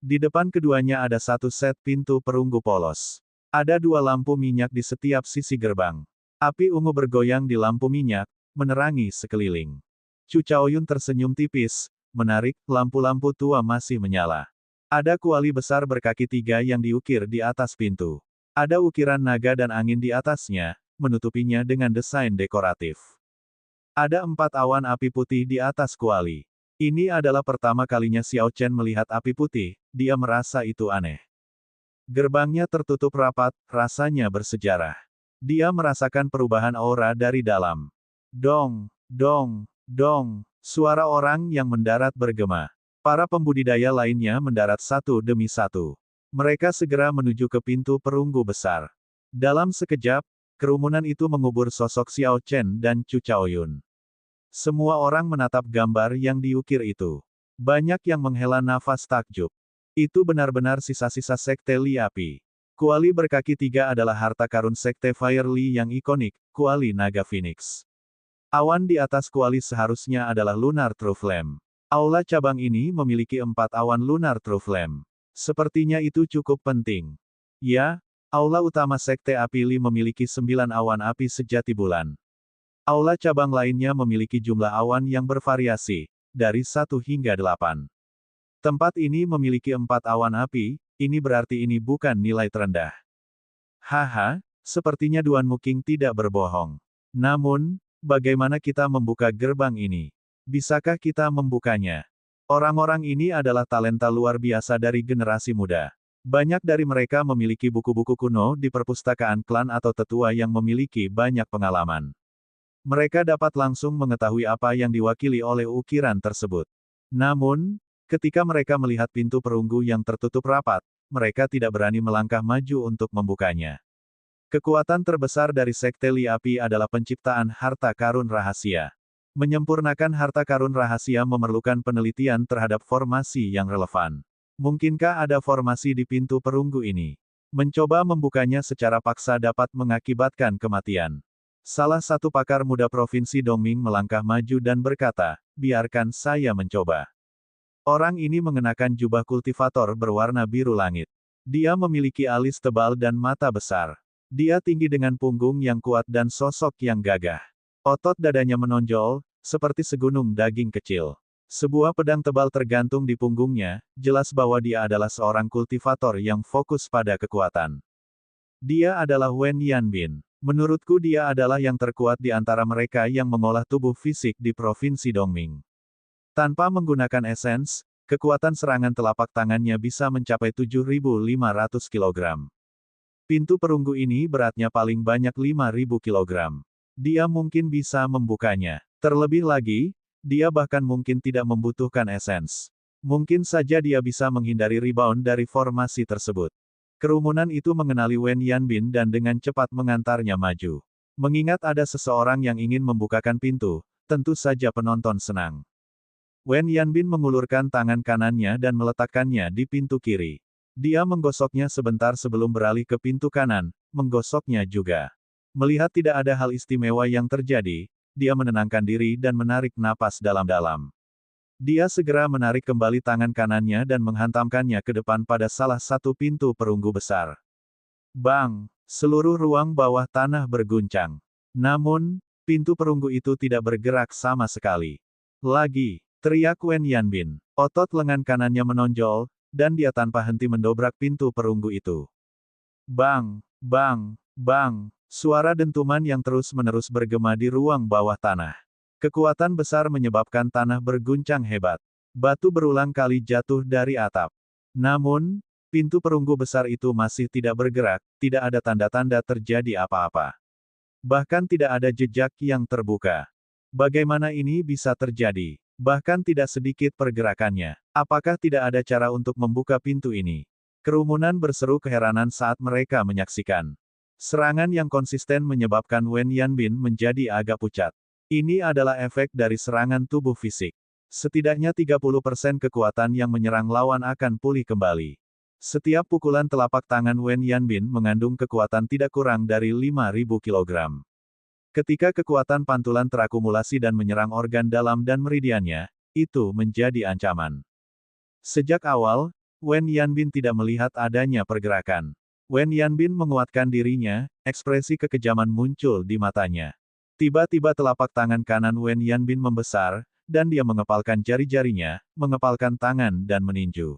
Di depan keduanya ada satu set pintu perunggu polos. Ada dua lampu minyak di setiap sisi gerbang. Api ungu bergoyang di lampu minyak, menerangi sekeliling. Chu Chaoyun tersenyum tipis, menarik, lampu-lampu tua masih menyala. Ada kuali besar berkaki tiga yang diukir di atas pintu. Ada ukiran naga dan angin di atasnya, menutupinya dengan desain dekoratif. Ada 4 awan api putih di atas kuali. Ini adalah pertama kalinya Xiao Chen melihat api putih, dia merasa itu aneh. Gerbangnya tertutup rapat, rasanya bersejarah. Dia merasakan perubahan aura dari dalam. Dong, dong, dong, suara orang yang mendarat bergema. Para pembudidaya lainnya mendarat satu demi satu. Mereka segera menuju ke pintu perunggu besar. Dalam sekejap, kerumunan itu mengubur sosok Xiao Chen dan Chu Chaoyun. Semua orang menatap gambar yang diukir itu. Banyak yang menghela nafas takjub. Itu benar-benar sisa-sisa sekte Li Api. Kuali berkaki tiga adalah harta karun sekte Fire Li yang ikonik, kuali naga Phoenix. Awan di atas kuali seharusnya adalah Lunar True Flame. Aula cabang ini memiliki 4 awan Lunar True Flame. Sepertinya itu cukup penting. Ya, aula utama sekte Api Li memiliki 9 awan api sejati bulan. Aula cabang lainnya memiliki jumlah awan yang bervariasi, dari 1 hingga 8. Tempat ini memiliki 4 awan api, ini berarti ini bukan nilai terendah. Haha, sepertinya Duan Muking tidak berbohong. Namun, bagaimana kita membuka gerbang ini? Bisakah kita membukanya? Orang-orang ini adalah talenta luar biasa dari generasi muda. Banyak dari mereka memiliki buku-buku kuno di perpustakaan klan atau tetua yang memiliki banyak pengalaman. Mereka dapat langsung mengetahui apa yang diwakili oleh ukiran tersebut. Namun, ketika mereka melihat pintu perunggu yang tertutup rapat, mereka tidak berani melangkah maju untuk membukanya. Kekuatan terbesar dari sekte Li Api adalah penciptaan harta karun rahasia. Menyempurnakan harta karun rahasia memerlukan penelitian terhadap formasi yang relevan. Mungkinkah ada formasi di pintu perunggu ini? Mencoba membukanya secara paksa dapat mengakibatkan kematian. Salah satu pakar muda Provinsi Dongming melangkah maju dan berkata, biarkan saya mencoba. Orang ini mengenakan jubah kultivator berwarna biru langit. Dia memiliki alis tebal dan mata besar. Dia tinggi dengan punggung yang kuat dan sosok yang gagah. Otot dadanya menonjol, seperti segunung daging kecil. Sebuah pedang tebal tergantung di punggungnya, jelas bahwa dia adalah seorang kultivator yang fokus pada kekuatan. Dia adalah Wen Yanbin. Menurutku dia adalah yang terkuat di antara mereka yang mengolah tubuh fisik di Provinsi Dongming. Tanpa menggunakan esens, kekuatan serangan telapak tangannya bisa mencapai 7.500 kg. Pintu perunggu ini beratnya paling banyak 5.000 kg. Dia mungkin bisa membukanya. Terlebih lagi, dia bahkan mungkin tidak membutuhkan esens. Mungkin saja dia bisa menghindari rebound dari formasi tersebut. Kerumunan itu mengenali Wen Yanbin dan dengan cepat mengantarnya maju. Mengingat ada seseorang yang ingin membukakan pintu, tentu saja penonton senang. Wen Yanbin mengulurkan tangan kanannya dan meletakkannya di pintu kiri. Dia menggosoknya sebentar sebelum beralih ke pintu kanan, menggosoknya juga. Melihat tidak ada hal istimewa yang terjadi, dia menenangkan diri dan menarik napas dalam-dalam. Dia segera menarik kembali tangan kanannya dan menghantamkannya ke depan pada salah satu pintu perunggu besar. Bang! Seluruh ruang bawah tanah berguncang. Namun, pintu perunggu itu tidak bergerak sama sekali. Lagi, teriak Wen Yanbin. Otot lengan kanannya menonjol, dan dia tanpa henti mendobrak pintu perunggu itu. Bang! Bang! Bang! Suara dentuman yang terus-menerus bergema di ruang bawah tanah. Kekuatan besar menyebabkan tanah berguncang hebat. Batu berulang kali jatuh dari atap. Namun, pintu perunggu besar itu masih tidak bergerak, tidak ada tanda-tanda terjadi apa-apa. Bahkan tidak ada jejak yang terbuka. Bagaimana ini bisa terjadi? Bahkan tidak sedikit pergerakannya. Apakah tidak ada cara untuk membuka pintu ini? Kerumunan berseru keheranan saat mereka menyaksikan. Serangan yang konsisten menyebabkan Wen Yanbin menjadi agak pucat. Ini adalah efek dari serangan tubuh fisik. Setidaknya 30% kekuatan yang menyerang lawan akan pulih kembali. Setiap pukulan telapak tangan Wen Yanbin mengandung kekuatan tidak kurang dari 5.000 kg. Ketika kekuatan pantulan terakumulasi dan menyerang organ dalam dan meridiannya, itu menjadi ancaman. Sejak awal, Wen Yanbin tidak melihat adanya pergerakan. Wen Yanbin menguatkan dirinya, ekspresi kekejaman muncul di matanya. Tiba-tiba telapak tangan kanan Wen Yanbin membesar, dan dia mengepalkan jari-jarinya, mengepalkan tangan dan meninju.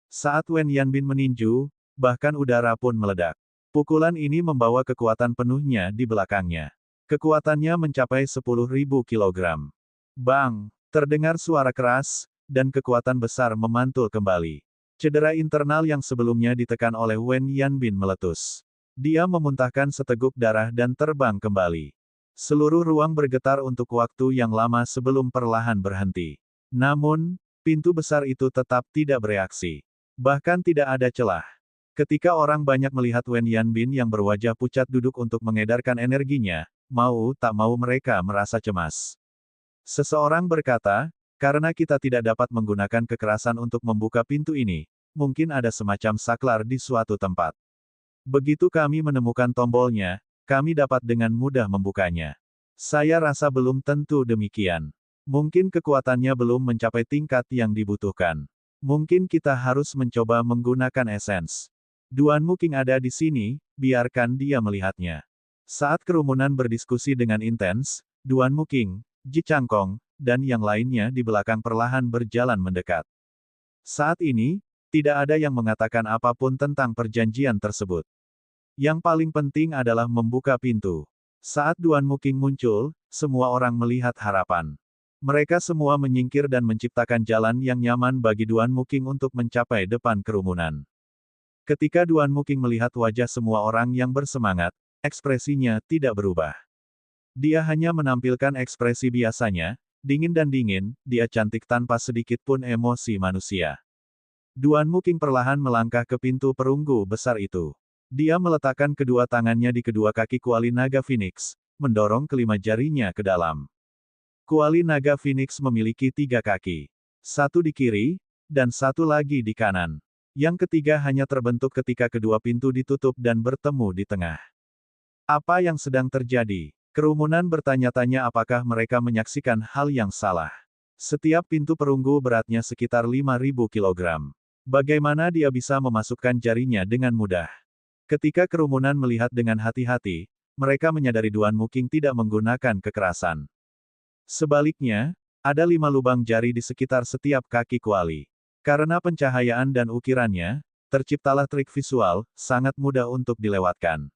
Saat Wen Yanbin meninju, bahkan udara pun meledak. Pukulan ini membawa kekuatan penuhnya di belakangnya. Kekuatannya mencapai 10.000 kilogram. Bang! Terdengar suara keras, dan kekuatan besar memantul kembali. Cedera internal yang sebelumnya ditekan oleh Wen Yanbin meletus. Dia memuntahkan seteguk darah dan terbang kembali. Seluruh ruang bergetar untuk waktu yang lama sebelum perlahan berhenti. Namun, pintu besar itu tetap tidak bereaksi. Bahkan tidak ada celah. Ketika orang banyak melihat Wen Yanbin yang berwajah pucat duduk untuk mengedarkan energinya, mau tak mau mereka merasa cemas. Seseorang berkata, karena kita tidak dapat menggunakan kekerasan untuk membuka pintu ini, mungkin ada semacam saklar di suatu tempat. Begitu kami menemukan tombolnya, kami dapat dengan mudah membukanya. Saya rasa belum tentu demikian. Mungkin kekuatannya belum mencapai tingkat yang dibutuhkan. Mungkin kita harus mencoba menggunakan esens. Duan Muking ada di sini, biarkan dia melihatnya. Saat kerumunan berdiskusi dengan intens, Duan Muking, Ji Changkong, dan yang lainnya di belakang perlahan berjalan mendekat. Saat ini, tidak ada yang mengatakan apapun tentang perjanjian tersebut. Yang paling penting adalah membuka pintu. Saat Duan Muking muncul, semua orang melihat harapan. Mereka semua menyingkir dan menciptakan jalan yang nyaman bagi Duan Muking untuk mencapai depan kerumunan. Ketika Duan Muking melihat wajah semua orang yang bersemangat, ekspresinya tidak berubah. Dia hanya menampilkan ekspresi biasanya, dingin dan dingin, dia cantik tanpa sedikit pun emosi manusia. Duan Muking perlahan melangkah ke pintu perunggu besar itu. Dia meletakkan kedua tangannya di kedua kaki kuali naga Phoenix, mendorong kelima jarinya ke dalam. Kuali naga Phoenix memiliki 3 kaki. Satu di kiri, dan satu lagi di kanan. Yang ketiga hanya terbentuk ketika kedua pintu ditutup dan bertemu di tengah. Apa yang sedang terjadi? Kerumunan bertanya-tanya apakah mereka menyaksikan hal yang salah. Setiap pintu perunggu beratnya sekitar 5.000 kilogram. Bagaimana dia bisa memasukkan jarinya dengan mudah? Ketika kerumunan melihat dengan hati-hati, mereka menyadari Duan Muking tidak menggunakan kekerasan. Sebaliknya, ada 5 lubang jari di sekitar setiap kaki kuali. Karena pencahayaan dan ukirannya, terciptalah trik visual, sangat mudah untuk dilewatkan.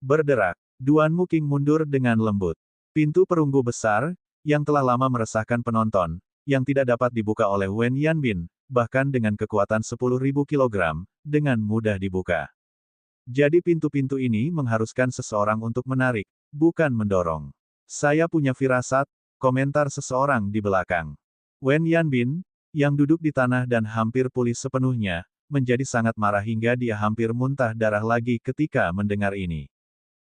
Berderak, Duan Muking mundur dengan lembut. Pintu perunggu besar, yang telah lama meresahkan penonton, yang tidak dapat dibuka oleh Wen Yanbin, bahkan dengan kekuatan 10.000 kilogram, dengan mudah dibuka. Jadi pintu-pintu ini mengharuskan seseorang untuk menarik, bukan mendorong. Saya punya firasat, komentar seseorang di belakang. Wen Yanbin, yang duduk di tanah dan hampir pulih sepenuhnya, menjadi sangat marah hingga dia hampir muntah darah lagi ketika mendengar ini.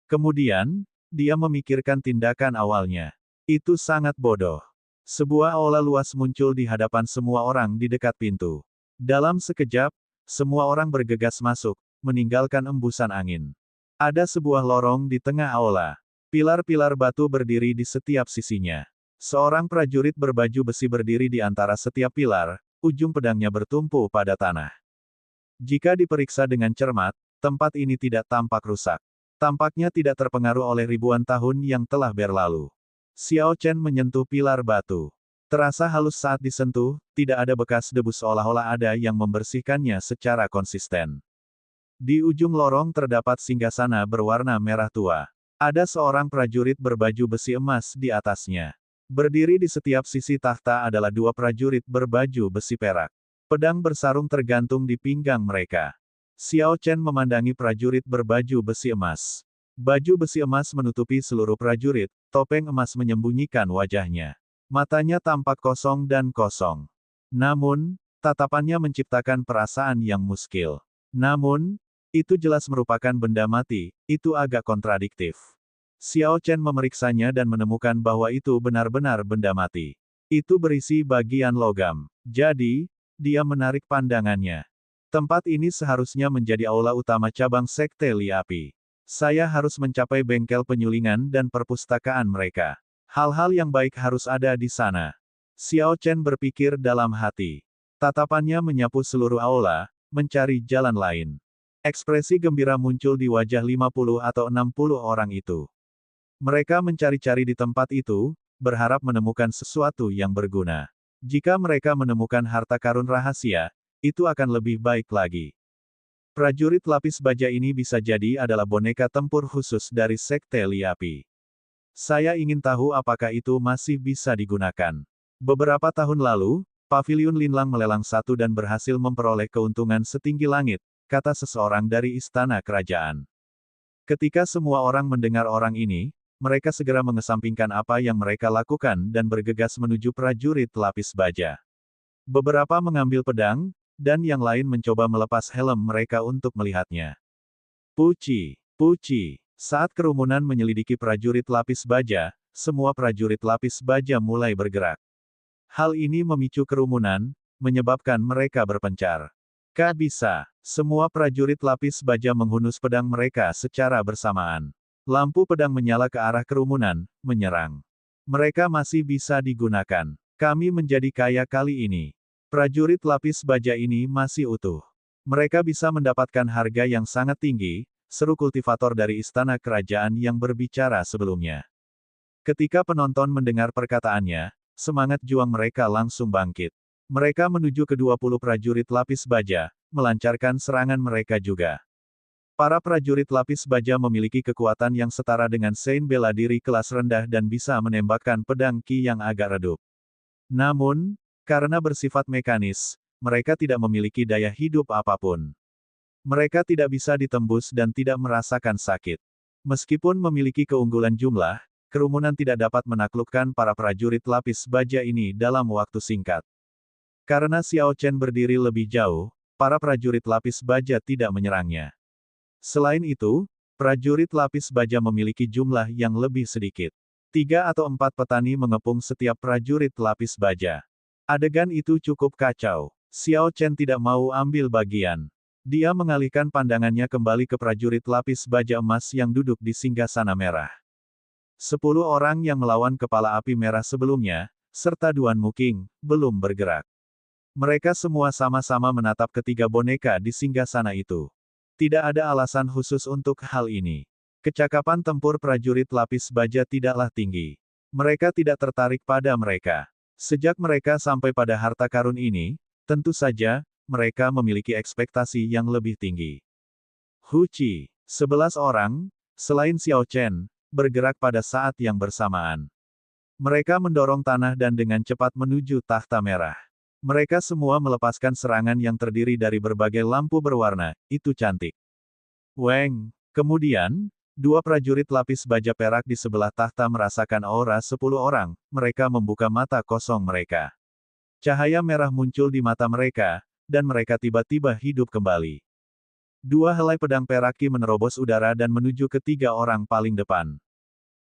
Kemudian, dia memikirkan tindakan awalnya. Itu sangat bodoh. Sebuah aula luas muncul di hadapan semua orang di dekat pintu. Dalam sekejap, semua orang bergegas masuk, meninggalkan embusan angin. Ada sebuah lorong di tengah aula. Pilar-pilar batu berdiri di setiap sisinya. Seorang prajurit berbaju besi berdiri di antara setiap pilar, ujung pedangnya bertumpu pada tanah. Jika diperiksa dengan cermat, tempat ini tidak tampak rusak. Tampaknya tidak terpengaruh oleh ribuan tahun yang telah berlalu. Xiao Chen menyentuh pilar batu. Terasa halus saat disentuh, tidak ada bekas debu seolah-olah ada yang membersihkannya secara konsisten. Di ujung lorong terdapat singgasana berwarna merah tua. Ada seorang prajurit berbaju besi emas di atasnya. Berdiri di setiap sisi tahta adalah 2 prajurit berbaju besi perak. Pedang bersarung tergantung di pinggang mereka. Xiao Chen memandangi prajurit berbaju besi emas. Baju besi emas menutupi seluruh prajurit, topeng emas menyembunyikan wajahnya. Matanya tampak kosong dan kosong. Namun, tatapannya menciptakan perasaan yang muskil. Namun, itu jelas merupakan benda mati, itu agak kontradiktif. Xiao Chen memeriksanya dan menemukan bahwa itu benar-benar benda mati. Itu berisi bagian logam. Jadi, dia menarik pandangannya. Tempat ini seharusnya menjadi aula utama cabang Sekte Li Api. Saya harus mencapai bengkel penyulingan dan perpustakaan mereka. Hal-hal yang baik harus ada di sana. Xiao Chen berpikir dalam hati. Tatapannya menyapu seluruh aula, mencari jalan lain. Ekspresi gembira muncul di wajah 50 atau 60 orang itu. Mereka mencari-cari di tempat itu, berharap menemukan sesuatu yang berguna. Jika mereka menemukan harta karun rahasia, itu akan lebih baik lagi. Prajurit lapis baja ini bisa jadi adalah boneka tempur khusus dari Sekte Li Api. Saya ingin tahu apakah itu masih bisa digunakan. Beberapa tahun lalu, Paviliun Linlang melelang satu dan berhasil memperoleh keuntungan setinggi langit, kata seseorang dari istana kerajaan. Ketika semua orang mendengar orang ini, mereka segera mengesampingkan apa yang mereka lakukan dan bergegas menuju prajurit lapis baja. Beberapa mengambil pedang, dan yang lain mencoba melepas helm mereka untuk melihatnya. Puci, puci. Saat kerumunan menyelidiki prajurit lapis baja, semua prajurit lapis baja mulai bergerak. Hal ini memicu kerumunan, menyebabkan mereka berpencar. Bisa. Semua prajurit lapis baja menghunus pedang mereka secara bersamaan. Lampu pedang menyala ke arah kerumunan, menyerang. Mereka masih bisa digunakan. Kami menjadi kaya kali ini. Prajurit lapis baja ini masih utuh. Mereka bisa mendapatkan harga yang sangat tinggi, seru kultivator dari istana kerajaan yang berbicara sebelumnya. Ketika penonton mendengar perkataannya, semangat juang mereka langsung bangkit. Mereka menuju ke 20 prajurit lapis baja, melancarkan serangan mereka juga. Para prajurit lapis baja memiliki kekuatan yang setara dengan Saint bela diri kelas rendah dan bisa menembakkan pedang Ki yang agak redup. Namun, karena bersifat mekanis, mereka tidak memiliki daya hidup apapun. Mereka tidak bisa ditembus dan tidak merasakan sakit. Meskipun memiliki keunggulan jumlah, kerumunan tidak dapat menaklukkan para prajurit lapis baja ini dalam waktu singkat. Karena Xiao Chen berdiri lebih jauh, para prajurit lapis baja tidak menyerangnya. Selain itu, prajurit lapis baja memiliki jumlah yang lebih sedikit. 3 atau 4 petani mengepung setiap prajurit lapis baja. Adegan itu cukup kacau. Xiao Chen tidak mau ambil bagian. Dia mengalihkan pandangannya kembali ke prajurit lapis baja emas yang duduk di singgasana merah. 10 orang yang melawan kepala api merah sebelumnya, serta Duan Muking, belum bergerak. Mereka semua sama-sama menatap ketiga boneka di singgasana itu. Tidak ada alasan khusus untuk hal ini. Kecakapan tempur prajurit lapis baja tidaklah tinggi. Mereka tidak tertarik pada mereka. Sejak mereka sampai pada harta karun ini, tentu saja, mereka memiliki ekspektasi yang lebih tinggi. Hu Qi, 11 orang, selain Xiao Chen, bergerak pada saat yang bersamaan. Mereka mendorong tanah dan dengan cepat menuju tahta merah. Mereka semua melepaskan serangan yang terdiri dari berbagai lampu berwarna, itu cantik. Weng. Kemudian, 2 prajurit lapis baja perak di sebelah tahta merasakan aura 10 orang, mereka membuka mata kosong mereka. Cahaya merah muncul di mata mereka, dan mereka tiba-tiba hidup kembali. 2 helai pedang perak Ki menerobos udara dan menuju ke 3 orang paling depan.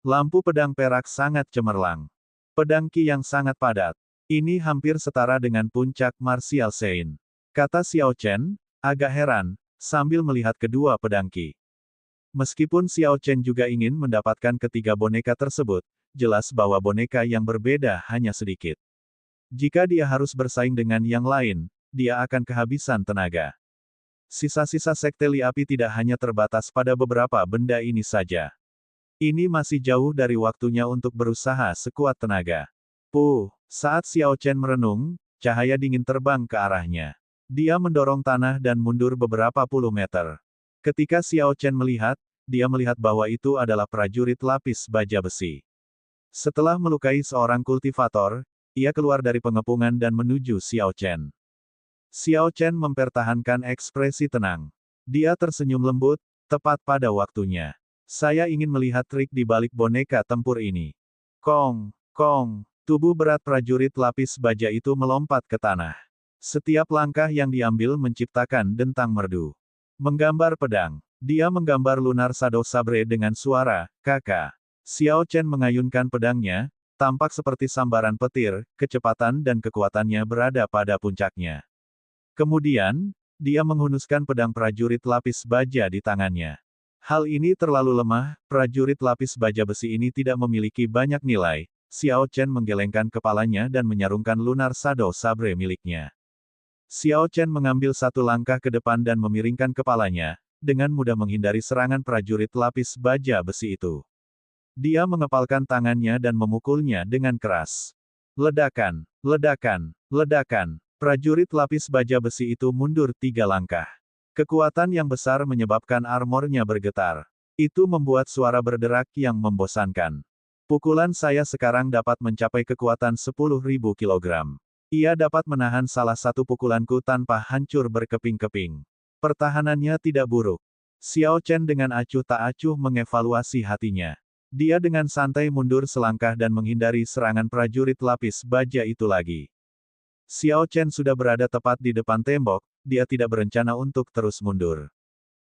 Lampu pedang perak sangat cemerlang. Pedang Ki yang sangat padat. Ini hampir setara dengan puncak Martial Saint. Kata Xiao Chen, agak heran, sambil melihat kedua pedang Ki. Meskipun Xiao Chen juga ingin mendapatkan ketiga boneka tersebut, jelas bahwa boneka yang berbeda hanya sedikit. Jika dia harus bersaing dengan yang lain, dia akan kehabisan tenaga. Sisa-sisa Sekte Li Api tidak hanya terbatas pada beberapa benda ini saja. Ini masih jauh dari waktunya untuk berusaha sekuat tenaga. Saat Xiao Chen merenung, cahaya dingin terbang ke arahnya. Dia mendorong tanah dan mundur beberapa puluh meter. Ketika Xiao Chen melihat, dia melihat bahwa itu adalah prajurit lapis baja besi. Setelah melukai seorang kultivator, ia keluar dari pengepungan dan menuju Xiao Chen. Xiao Chen mempertahankan ekspresi tenang. Dia tersenyum lembut, tepat pada waktunya. Saya ingin melihat trik di balik boneka tempur ini. Kong, kong, tubuh berat prajurit lapis baja itu melompat ke tanah. Setiap langkah yang diambil menciptakan dentang merdu. Menggambar pedang. Dia menggambar lunar shadow sabre dengan suara, kakak. Xiao Chen mengayunkan pedangnya, tampak seperti sambaran petir, kecepatan dan kekuatannya berada pada puncaknya. Kemudian, dia menghunuskan pedang prajurit lapis baja di tangannya. Hal ini terlalu lemah, prajurit lapis baja besi ini tidak memiliki banyak nilai. Xiao Chen menggelengkan kepalanya dan menyarungkan lunar shadow sabre miliknya. Xiao Chen mengambil satu langkah ke depan dan memiringkan kepalanya, dengan mudah menghindari serangan prajurit lapis baja besi itu. Dia mengepalkan tangannya dan memukulnya dengan keras. Ledakan, ledakan, ledakan. Prajurit lapis baja besi itu mundur 3 langkah. Kekuatan yang besar menyebabkan armornya bergetar. Itu membuat suara berderak yang membosankan. Pukulan saya sekarang dapat mencapai kekuatan 10.000 kilogram. Ia dapat menahan salah satu pukulanku tanpa hancur berkeping-keping. Pertahanannya tidak buruk. Xiao Chen dengan acuh tak acuh mengevaluasi hatinya. Dia dengan santai mundur selangkah dan menghindari serangan prajurit lapis baja itu lagi. Xiao Chen sudah berada tepat di depan tembok, dia tidak berencana untuk terus mundur.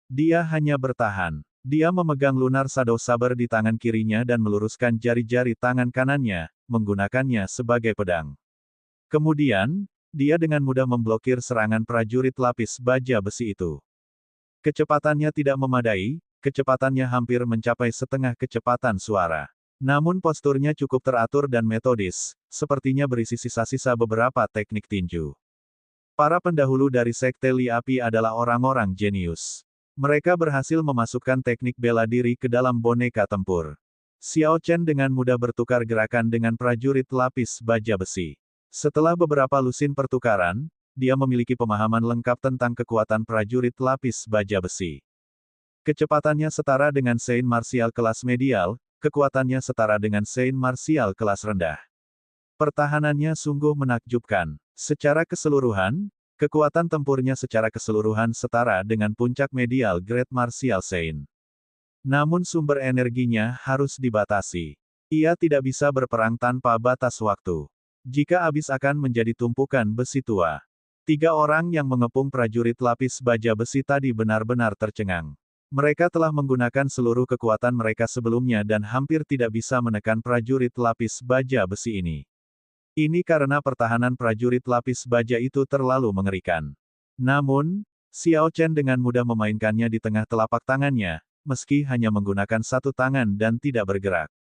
Dia hanya bertahan. Dia memegang lunar shadow saber di tangan kirinya dan meluruskan jari-jari tangan kanannya, menggunakannya sebagai pedang. Kemudian, dia dengan mudah memblokir serangan prajurit lapis baja besi itu. Kecepatannya tidak memadai, kecepatannya hampir mencapai setengah kecepatan suara. Namun posturnya cukup teratur dan metodis, sepertinya berisi sisa-sisa beberapa teknik tinju. Para pendahulu dari Sekte Li Api adalah orang-orang jenius. Mereka berhasil memasukkan teknik bela diri ke dalam boneka tempur. Xiao Chen dengan mudah bertukar gerakan dengan prajurit lapis baja besi. Setelah beberapa lusin pertukaran, dia memiliki pemahaman lengkap tentang kekuatan prajurit lapis baja besi. Kecepatannya setara dengan Saint Martial kelas medial, kekuatannya setara dengan Saint Martial kelas rendah. Pertahanannya sungguh menakjubkan. Secara keseluruhan, kekuatan tempurnya secara keseluruhan setara dengan puncak medial Great Martial Saint. Namun sumber energinya harus dibatasi. Ia tidak bisa berperang tanpa batas waktu. Jika habis akan menjadi tumpukan besi tua. 3 orang yang mengepung prajurit lapis baja besi tadi benar-benar tercengang. Mereka telah menggunakan seluruh kekuatan mereka sebelumnya dan hampir tidak bisa menekan prajurit lapis baja besi ini. Ini karena pertahanan prajurit lapis baja itu terlalu mengerikan. Namun, Xiao Chen dengan mudah memainkannya di tengah telapak tangannya, meski hanya menggunakan satu tangan dan tidak bergerak.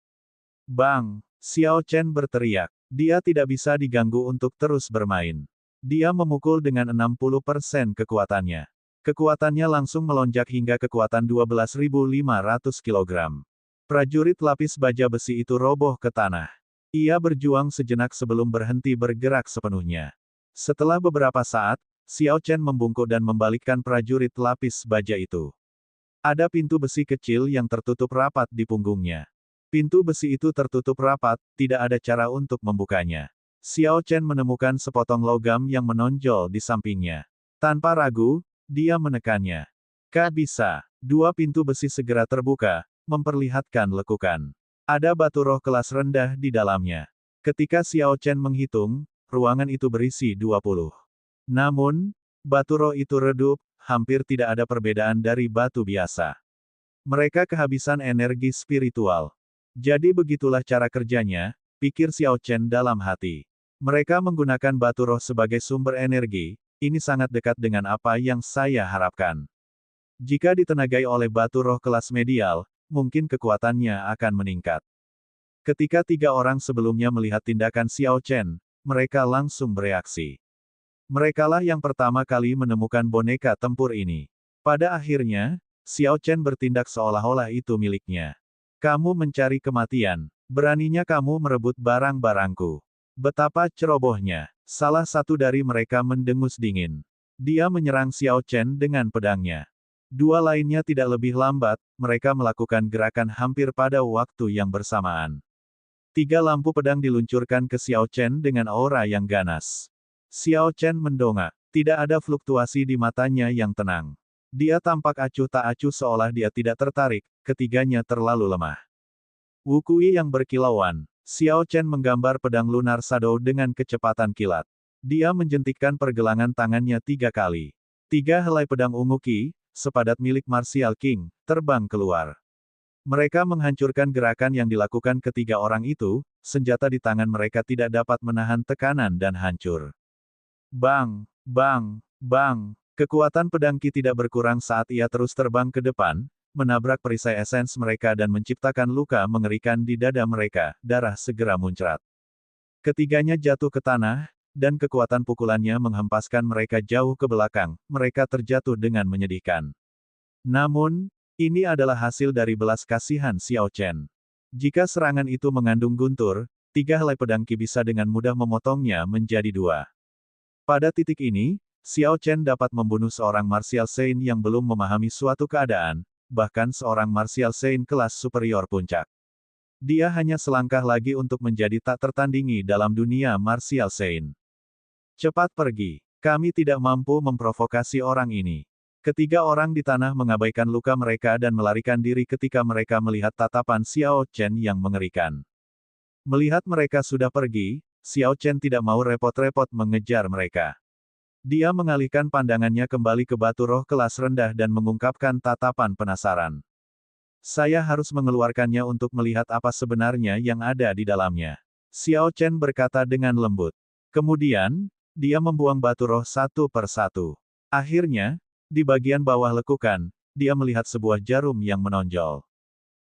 Bang! Xiao Chen berteriak. Dia tidak bisa diganggu untuk terus bermain. Dia memukul dengan 60% kekuatannya. Kekuatannya langsung melonjak hingga kekuatan 12.500 kg. Prajurit lapis baja besi itu roboh ke tanah. Ia berjuang sejenak sebelum berhenti bergerak sepenuhnya. Setelah beberapa saat, Xiao Chen membungkuk dan membalikkan prajurit lapis baja itu. Ada pintu besi kecil yang tertutup rapat di punggungnya. Pintu besi itu tertutup rapat, tidak ada cara untuk membukanya. Xiao Chen menemukan sepotong logam yang menonjol di sampingnya. Tanpa ragu, dia menekannya. Bisa. 2 pintu besi segera terbuka, memperlihatkan lekukan. Ada batu roh kelas rendah di dalamnya. Ketika Xiao Chen menghitung, ruangan itu berisi 20. Namun, batu roh itu redup, hampir tidak ada perbedaan dari batu biasa. Mereka kehabisan energi spiritual. Jadi begitulah cara kerjanya, pikir Xiao Chen dalam hati. Mereka menggunakan batu roh sebagai sumber energi, ini sangat dekat dengan apa yang saya harapkan. Jika ditenagai oleh batu roh kelas medial, mungkin kekuatannya akan meningkat. Ketika 3 orang sebelumnya melihat tindakan Xiao Chen, mereka langsung bereaksi. Merekalah yang pertama kali menemukan boneka tempur ini. Pada akhirnya, Xiao Chen bertindak seolah-olah itu miliknya. Kamu mencari kematian. Beraninya kamu merebut barang-barangku. Betapa cerobohnya. Salah satu dari mereka mendengus dingin. Dia menyerang Xiao Chen dengan pedangnya. 2 lainnya tidak lebih lambat, mereka melakukan gerakan hampir pada waktu yang bersamaan. 3 lampu pedang diluncurkan ke Xiao Chen dengan aura yang ganas. Xiao Chen mendongak. Tidak ada fluktuasi di matanya yang tenang. Dia tampak acuh tak acuh seolah dia tidak tertarik, ketiganya terlalu lemah. Wukui yang berkilauan. Xiao Chen menggambar pedang lunar shadow dengan kecepatan kilat. Dia menjentikkan pergelangan tangannya 3 kali. 3 helai pedang ungu Qi, sepadat milik Martial King, terbang keluar. Mereka menghancurkan gerakan yang dilakukan ketiga orang itu, senjata di tangan mereka tidak dapat menahan tekanan dan hancur. Bang! Bang! Bang! Kekuatan pedang Qi tidak berkurang saat ia terus terbang ke depan, menabrak perisai esens mereka dan menciptakan luka mengerikan di dada mereka, darah segera muncrat. Ketiganya jatuh ke tanah, dan kekuatan pukulannya menghempaskan mereka jauh ke belakang, mereka terjatuh dengan menyedihkan. Namun, ini adalah hasil dari belas kasihan Xiao Chen. Jika serangan itu mengandung guntur, 3 helai pedang Qi bisa dengan mudah memotongnya menjadi 2. Pada titik ini, Xiao Chen dapat membunuh seorang martial saint yang belum memahami suatu keadaan, bahkan seorang martial saint kelas superior puncak. Dia hanya selangkah lagi untuk menjadi tak tertandingi dalam dunia martial saint. Cepat pergi. Kami tidak mampu memprovokasi orang ini. Ketiga orang di tanah mengabaikan luka mereka dan melarikan diri ketika mereka melihat tatapan Xiao Chen yang mengerikan. Melihat mereka sudah pergi, Xiao Chen tidak mau repot-repot mengejar mereka. Dia mengalihkan pandangannya kembali ke batu roh kelas rendah dan mengungkapkan tatapan penasaran. Saya harus mengeluarkannya untuk melihat apa sebenarnya yang ada di dalamnya. Xiao Chen berkata dengan lembut. Kemudian, dia membuang batu roh satu per satu. Akhirnya, di bagian bawah lekukan, dia melihat sebuah jarum yang menonjol.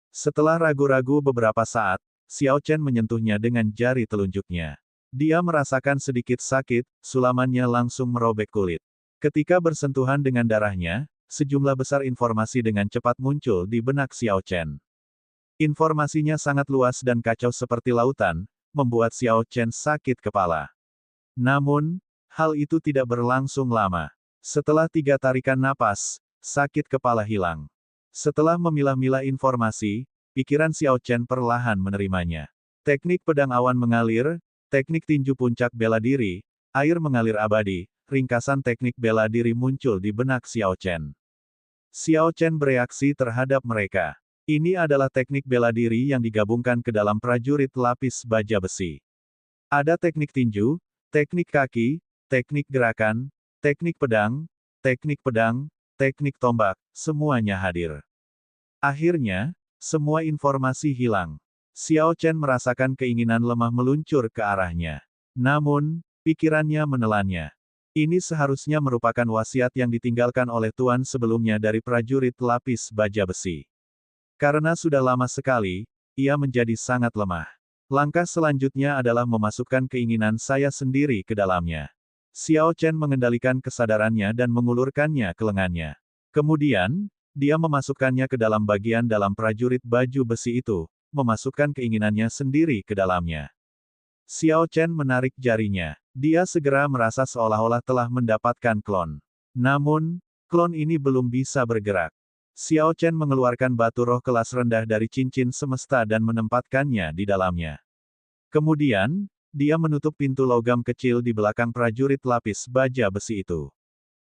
Setelah ragu-ragu beberapa saat, Xiao Chen menyentuhnya dengan jari telunjuknya. Dia merasakan sedikit sakit, sulamannya langsung merobek kulit. Ketika bersentuhan dengan darahnya, sejumlah besar informasi dengan cepat muncul di benak Xiao Chen. Informasinya sangat luas dan kacau seperti lautan, membuat Xiao Chen sakit kepala. Namun, hal itu tidak berlangsung lama. Setelah 3 tarikan napas, sakit kepala hilang. Setelah memilah-milah informasi, pikiran Xiao Chen perlahan menerimanya. Teknik pedang awan mengalir, teknik tinju puncak bela diri, air mengalir abadi, ringkasan teknik bela diri muncul di benak Xiao Chen. Xiao Chen bereaksi terhadap mereka. Ini adalah teknik bela diri yang digabungkan ke dalam prajurit lapis baja besi. Ada teknik tinju, teknik kaki, teknik gerakan, teknik pedang, teknik tombak, semuanya hadir. Akhirnya, semua informasi hilang. Xiao Chen merasakan keinginan lemah meluncur ke arahnya. Namun, pikirannya menelannya. Ini seharusnya merupakan wasiat yang ditinggalkan oleh tuan sebelumnya dari prajurit lapis baja besi. Karena sudah lama sekali, ia menjadi sangat lemah. Langkah selanjutnya adalah memasukkan keinginan saya sendiri ke dalamnya. Xiao Chen mengendalikan kesadarannya dan mengulurkannya ke lengannya. Kemudian, dia memasukkannya ke dalam bagian dalam prajurit baju besi itu, memasukkan keinginannya sendiri ke dalamnya. Xiao Chen menarik jarinya. Dia segera merasa seolah-olah telah mendapatkan klon. Namun, klon ini belum bisa bergerak. Xiao Chen mengeluarkan batu roh kelas rendah dari cincin semesta dan menempatkannya di dalamnya. Kemudian, dia menutup pintu logam kecil di belakang prajurit lapis baja besi itu.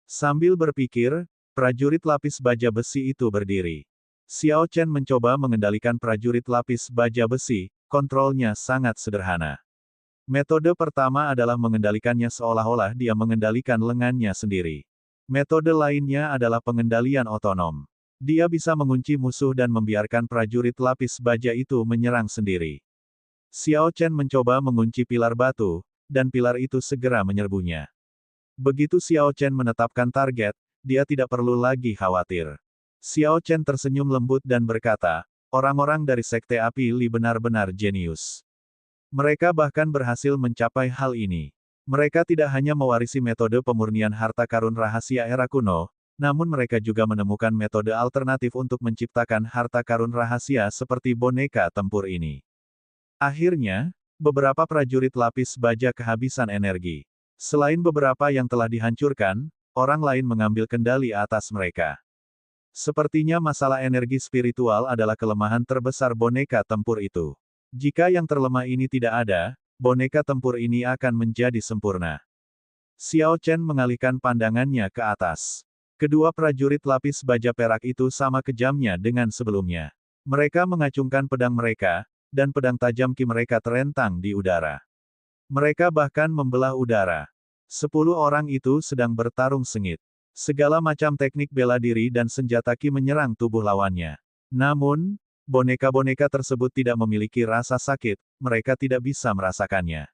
Sambil berpikir, prajurit lapis baja besi itu berdiri. Xiao Chen mencoba mengendalikan prajurit lapis baja besi, kontrolnya sangat sederhana. Metode pertama adalah mengendalikannya seolah-olah dia mengendalikan lengannya sendiri. Metode lainnya adalah pengendalian otonom. Dia bisa mengunci musuh dan membiarkan prajurit lapis baja itu menyerang sendiri. Xiao Chen mencoba mengunci pilar batu, dan pilar itu segera menyerbunya. Begitu Xiao Chen menetapkan target, dia tidak perlu lagi khawatir. Xiao Chen tersenyum lembut dan berkata, orang-orang dari Sekte Api Li benar-benar jenius. Mereka bahkan berhasil mencapai hal ini. Mereka tidak hanya mewarisi metode pemurnian harta karun rahasia era kuno, namun mereka juga menemukan metode alternatif untuk menciptakan harta karun rahasia seperti boneka tempur ini. Akhirnya, beberapa prajurit lapis baja kehabisan energi. Selain beberapa yang telah dihancurkan, orang lain mengambil kendali atas mereka. Sepertinya masalah energi spiritual adalah kelemahan terbesar boneka tempur itu. Jika yang terlemah ini tidak ada, boneka tempur ini akan menjadi sempurna. Xiao Chen mengalihkan pandangannya ke atas. Kedua prajurit lapis baja perak itu sama kejamnya dengan sebelumnya. Mereka mengacungkan pedang mereka, dan pedang tajam Qi mereka terentang di udara. Mereka bahkan membelah udara. 10 orang itu sedang bertarung sengit. Segala macam teknik bela diri dan senjata Qi menyerang tubuh lawannya. Namun, boneka-boneka tersebut tidak memiliki rasa sakit, mereka tidak bisa merasakannya.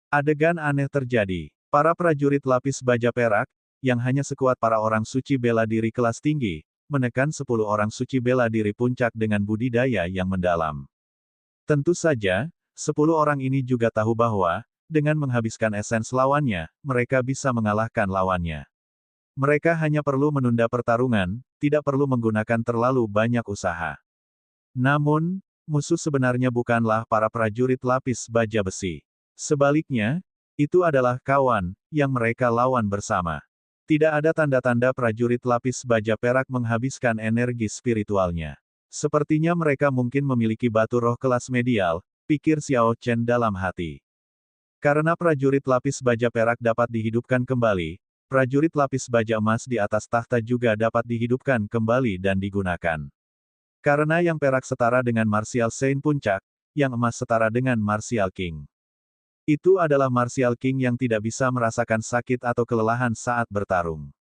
Adegan aneh terjadi. Para prajurit lapis baja perak, yang hanya sekuat para orang suci bela diri kelas tinggi, menekan 10 orang suci bela diri puncak dengan budidaya yang mendalam. Tentu saja, 10 orang ini juga tahu bahwa, dengan menghabiskan esens lawannya, mereka bisa mengalahkan lawannya. Mereka hanya perlu menunda pertarungan, tidak perlu menggunakan terlalu banyak usaha. Namun, musuh sebenarnya bukanlah para prajurit lapis baja besi. Sebaliknya, itu adalah kawan, yang mereka lawan bersama. Tidak ada tanda-tanda prajurit lapis baja perak menghabiskan energi spiritualnya. Sepertinya mereka mungkin memiliki batu roh kelas medial, pikir Xiao Chen dalam hati. Karena prajurit lapis baja perak dapat dihidupkan kembali, prajurit lapis baja emas di atas tahta juga dapat dihidupkan kembali dan digunakan. Karena yang perak setara dengan Martial Saint Puncak, yang emas setara dengan Martial King. Itu adalah Martial King yang tidak bisa merasakan sakit atau kelelahan saat bertarung.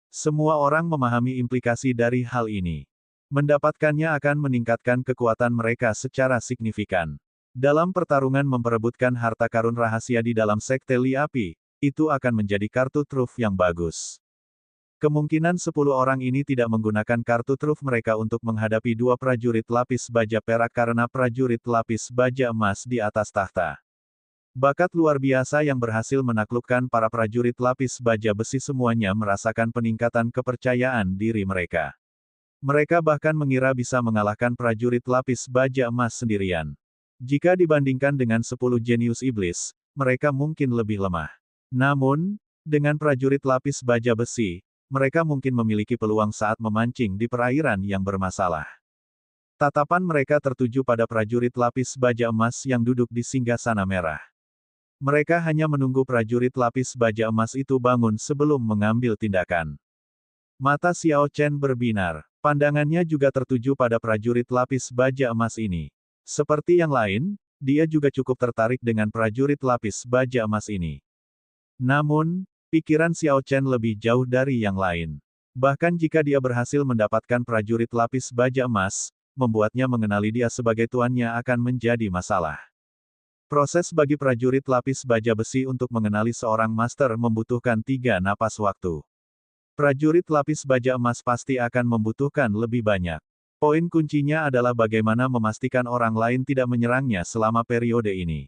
Semua orang memahami implikasi dari hal ini. Mendapatkannya akan meningkatkan kekuatan mereka secara signifikan. Dalam pertarungan memperebutkan harta karun rahasia di dalam sekte Li Api, itu akan menjadi kartu truf yang bagus. Kemungkinan 10 orang ini tidak menggunakan kartu truf mereka untuk menghadapi dua prajurit lapis baja perak karena prajurit lapis baja emas di atas tahta. Bakat luar biasa yang berhasil menaklukkan para prajurit lapis baja besi semuanya merasakan peningkatan kepercayaan diri mereka. Mereka bahkan mengira bisa mengalahkan prajurit lapis baja emas sendirian. Jika dibandingkan dengan 10 jenius iblis, mereka mungkin lebih lemah. Namun, dengan prajurit lapis baja besi, mereka mungkin memiliki peluang saat memancing di perairan yang bermasalah. Tatapan mereka tertuju pada prajurit lapis baja emas yang duduk di singgasana merah. Mereka hanya menunggu prajurit lapis baja emas itu bangun sebelum mengambil tindakan. Mata Xiao Chen berbinar, pandangannya juga tertuju pada prajurit lapis baja emas ini. Seperti yang lain, dia juga cukup tertarik dengan prajurit lapis baja emas ini. Namun, pikiran Xiao Chen lebih jauh dari yang lain. Bahkan jika dia berhasil mendapatkan prajurit lapis baja emas, membuatnya mengenali dia sebagai tuannya akan menjadi masalah. Proses bagi prajurit lapis baja besi untuk mengenali seorang master membutuhkan 3 napas waktu. Prajurit lapis baja emas pasti akan membutuhkan lebih banyak. Poin kuncinya adalah bagaimana memastikan orang lain tidak menyerangnya selama periode ini.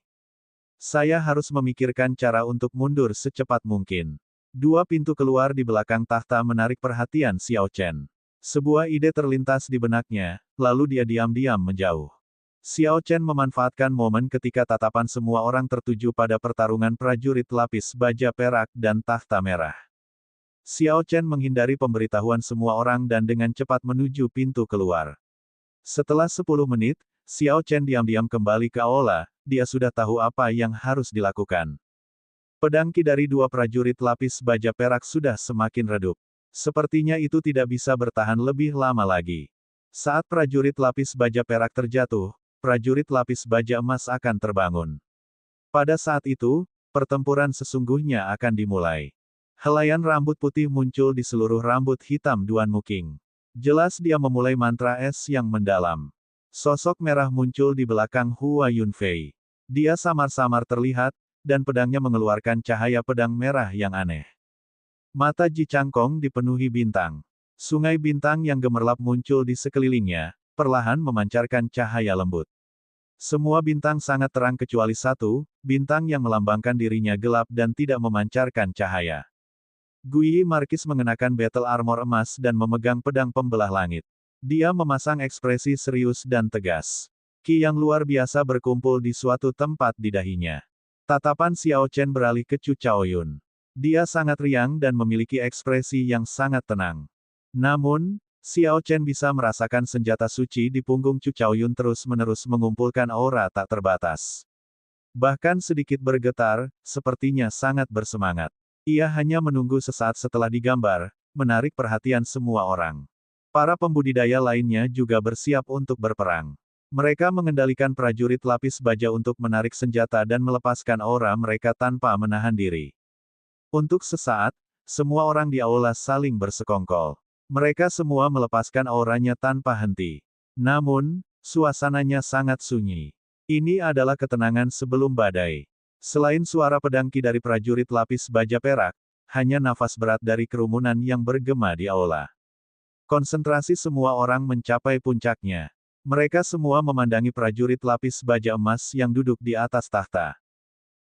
Saya harus memikirkan cara untuk mundur secepat mungkin. 2 pintu keluar di belakang tahta menarik perhatian Xiao Chen. Sebuah ide terlintas di benaknya, lalu dia diam-diam menjauh. Xiao Chen memanfaatkan momen ketika tatapan semua orang tertuju pada pertarungan prajurit lapis baja perak dan tahta merah. Xiao Chen menghindari pemberitahuan semua orang dan dengan cepat menuju pintu keluar. Setelah 10 menit, Xiao Chen diam-diam kembali ke aula, dia sudah tahu apa yang harus dilakukan. Pedang ki dari 2 prajurit lapis baja perak sudah semakin redup. Sepertinya itu tidak bisa bertahan lebih lama lagi. Saat prajurit lapis baja perak terjatuh, prajurit lapis baja emas akan terbangun. Pada saat itu, pertempuran sesungguhnya akan dimulai. Helaian rambut putih muncul di seluruh rambut hitam Duan Muking. Jelas dia memulai mantra es yang mendalam. Sosok merah muncul di belakang Hua Yunfei. Dia samar-samar terlihat, dan pedangnya mengeluarkan cahaya pedang merah yang aneh. Mata Ji Changkong dipenuhi bintang. Sungai bintang yang gemerlap muncul di sekelilingnya, perlahan memancarkan cahaya lembut. Semua bintang sangat terang kecuali satu, bintang yang melambangkan dirinya gelap dan tidak memancarkan cahaya. Guyi Markis mengenakan battle armor emas dan memegang pedang pembelah langit. Dia memasang ekspresi serius dan tegas. Ki yang luar biasa berkumpul di suatu tempat di dahinya. Tatapan Xiao Chen beralih ke Chu Chaoyun. Dia sangat riang dan memiliki ekspresi yang sangat tenang. Namun, Xiao Chen bisa merasakan senjata suci di punggung Chu Chaoyun terus-menerus mengumpulkan aura tak terbatas. Bahkan sedikit bergetar, sepertinya sangat bersemangat. Ia hanya menunggu sesaat setelah digambar, menarik perhatian semua orang. Para pembudidaya lainnya juga bersiap untuk berperang. Mereka mengendalikan prajurit lapis baja untuk menarik senjata dan melepaskan aura mereka tanpa menahan diri. Untuk sesaat, semua orang di aula saling bersekongkol. Mereka semua melepaskan auranya tanpa henti. Namun, suasananya sangat sunyi. Ini adalah ketenangan sebelum badai. Selain suara pedang ki dari prajurit lapis baja perak, hanya nafas berat dari kerumunan yang bergema di aula. Konsentrasi semua orang mencapai puncaknya. Mereka semua memandangi prajurit lapis baja emas yang duduk di atas tahta.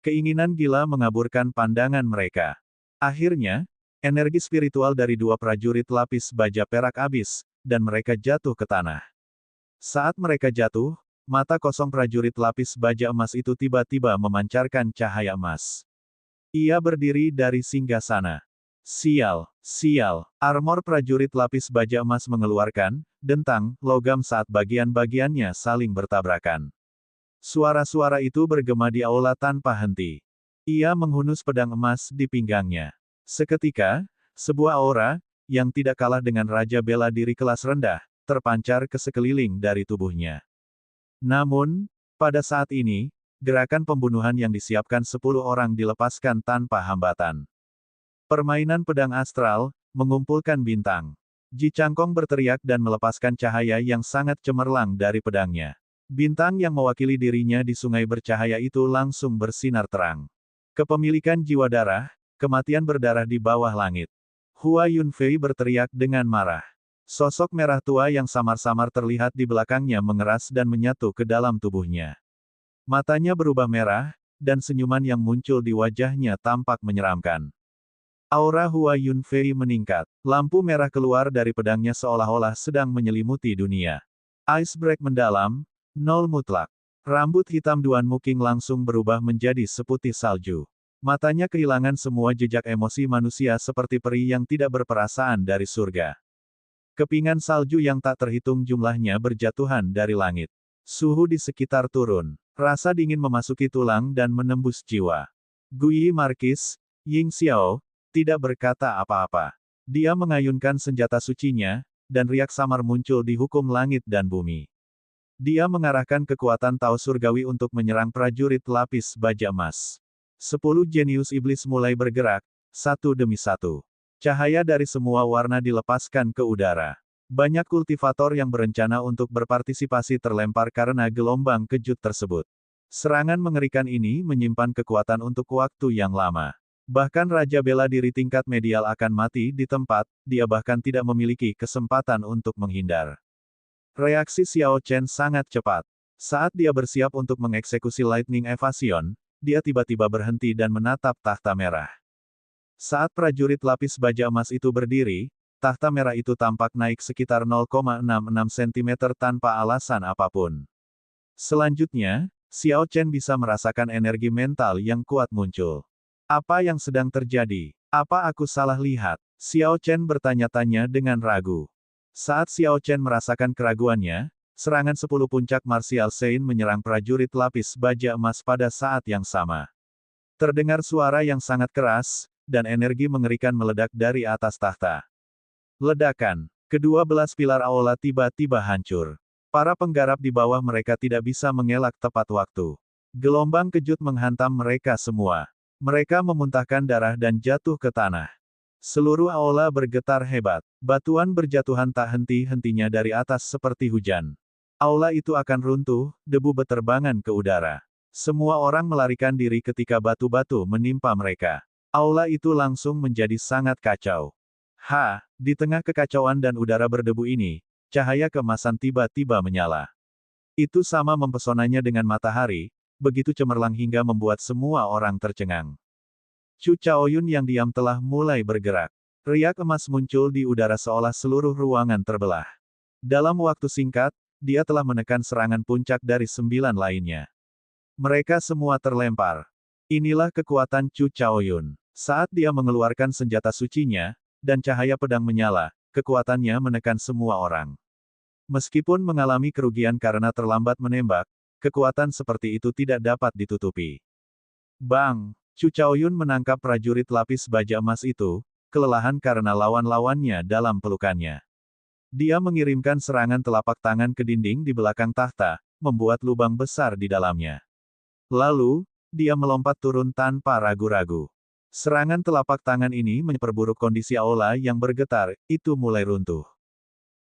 Keinginan gila mengaburkan pandangan mereka. Akhirnya, energi spiritual dari dua prajurit lapis baja perak habis, dan mereka jatuh ke tanah. Saat mereka jatuh, mata kosong prajurit lapis baja emas itu tiba-tiba memancarkan cahaya emas. Ia berdiri dari singgasana. Sial, sial, armor prajurit lapis baja emas mengeluarkan dentang logam saat bagian-bagiannya saling bertabrakan. Suara-suara itu bergema di aula tanpa henti. Ia menghunus pedang emas di pinggangnya. Seketika, sebuah aura, yang tidak kalah dengan Raja Bela Diri kelas rendah, terpancar ke sekeliling dari tubuhnya. Namun, pada saat ini, gerakan pembunuhan yang disiapkan 10 orang dilepaskan tanpa hambatan. Permainan pedang astral, mengumpulkan bintang. Ji Changkong berteriak dan melepaskan cahaya yang sangat cemerlang dari pedangnya. Bintang yang mewakili dirinya di sungai bercahaya itu langsung bersinar terang. Kepemilikan jiwa darah, kematian berdarah di bawah langit. Hua Yunfei berteriak dengan marah. Sosok merah tua yang samar-samar terlihat di belakangnya mengeras dan menyatu ke dalam tubuhnya. Matanya berubah merah, dan senyuman yang muncul di wajahnya tampak menyeramkan. Aura Hua Yunfei meningkat. Lampu merah keluar dari pedangnya seolah-olah sedang menyelimuti dunia. Ice break mendalam, nol mutlak. Rambut hitam Duan Muking langsung berubah menjadi seputih salju. Matanya kehilangan semua jejak emosi manusia seperti peri yang tidak berperasaan dari surga. Kepingan salju yang tak terhitung jumlahnya berjatuhan dari langit. Suhu di sekitar turun. Rasa dingin memasuki tulang dan menembus jiwa. Guyi Markis, Ying Xiao, tidak berkata apa-apa. Dia mengayunkan senjata sucinya, dan riak samar muncul di hukum langit dan bumi. Dia mengarahkan kekuatan Tao Surgawi untuk menyerang prajurit lapis baja emas. 10 jenius iblis mulai bergerak, satu demi satu. Cahaya dari semua warna dilepaskan ke udara. Banyak kultivator yang berencana untuk berpartisipasi terlempar karena gelombang kejut tersebut. Serangan mengerikan ini menyimpan kekuatan untuk waktu yang lama. Bahkan Raja Bela Diri tingkat medial akan mati di tempat, dia bahkan tidak memiliki kesempatan untuk menghindar. Reaksi Xiao Chen sangat cepat. Saat dia bersiap untuk mengeksekusi Lightning Evasion, dia tiba-tiba berhenti dan menatap tahta merah. Saat prajurit lapis baja emas itu berdiri, tahta merah itu tampak naik sekitar 0,66 cm tanpa alasan apapun. Selanjutnya, Xiao Chen bisa merasakan energi mental yang kuat muncul. Apa yang sedang terjadi? Apa aku salah lihat? Xiao Chen bertanya-tanya dengan ragu. Saat Xiao Chen merasakan keraguannya, serangan 10 puncak martial Saint menyerang prajurit lapis baja emas pada saat yang sama. Terdengar suara yang sangat keras, dan energi mengerikan meledak dari atas tahta. Ledakan. Kedua belas pilar aula tiba-tiba hancur. Para penggarap di bawah mereka tidak bisa mengelak tepat waktu. Gelombang kejut menghantam mereka semua. Mereka memuntahkan darah dan jatuh ke tanah. Seluruh aula bergetar hebat. Batuan berjatuhan tak henti-hentinya dari atas seperti hujan. Aula itu akan runtuh, debu beterbangan ke udara. Semua orang melarikan diri ketika batu-batu menimpa mereka. Aula itu langsung menjadi sangat kacau. Di tengah kekacauan dan udara berdebu ini, cahaya keemasan tiba-tiba menyala. Itu sama mempesonanya dengan matahari, begitu cemerlang hingga membuat semua orang tercengang. Chu Chaoyun yang diam telah mulai bergerak. Riak emas muncul di udara seolah seluruh ruangan terbelah. Dalam waktu singkat, dia telah menekan serangan puncak dari 9 lainnya. Mereka semua terlempar. Inilah kekuatan Chu Chaoyun. Saat dia mengeluarkan senjata sucinya, dan cahaya pedang menyala, kekuatannya menekan semua orang. Meskipun mengalami kerugian karena terlambat menembak, kekuatan seperti itu tidak dapat ditutupi. Bang! Chu Chaoyun menangkap prajurit lapis baja emas itu, kelelahan karena lawan-lawannya dalam pelukannya. Dia mengirimkan serangan telapak tangan ke dinding di belakang tahta, membuat lubang besar di dalamnya. Lalu, dia melompat turun tanpa ragu-ragu. Serangan telapak tangan ini memperburuk kondisi aula yang bergetar, itu mulai runtuh.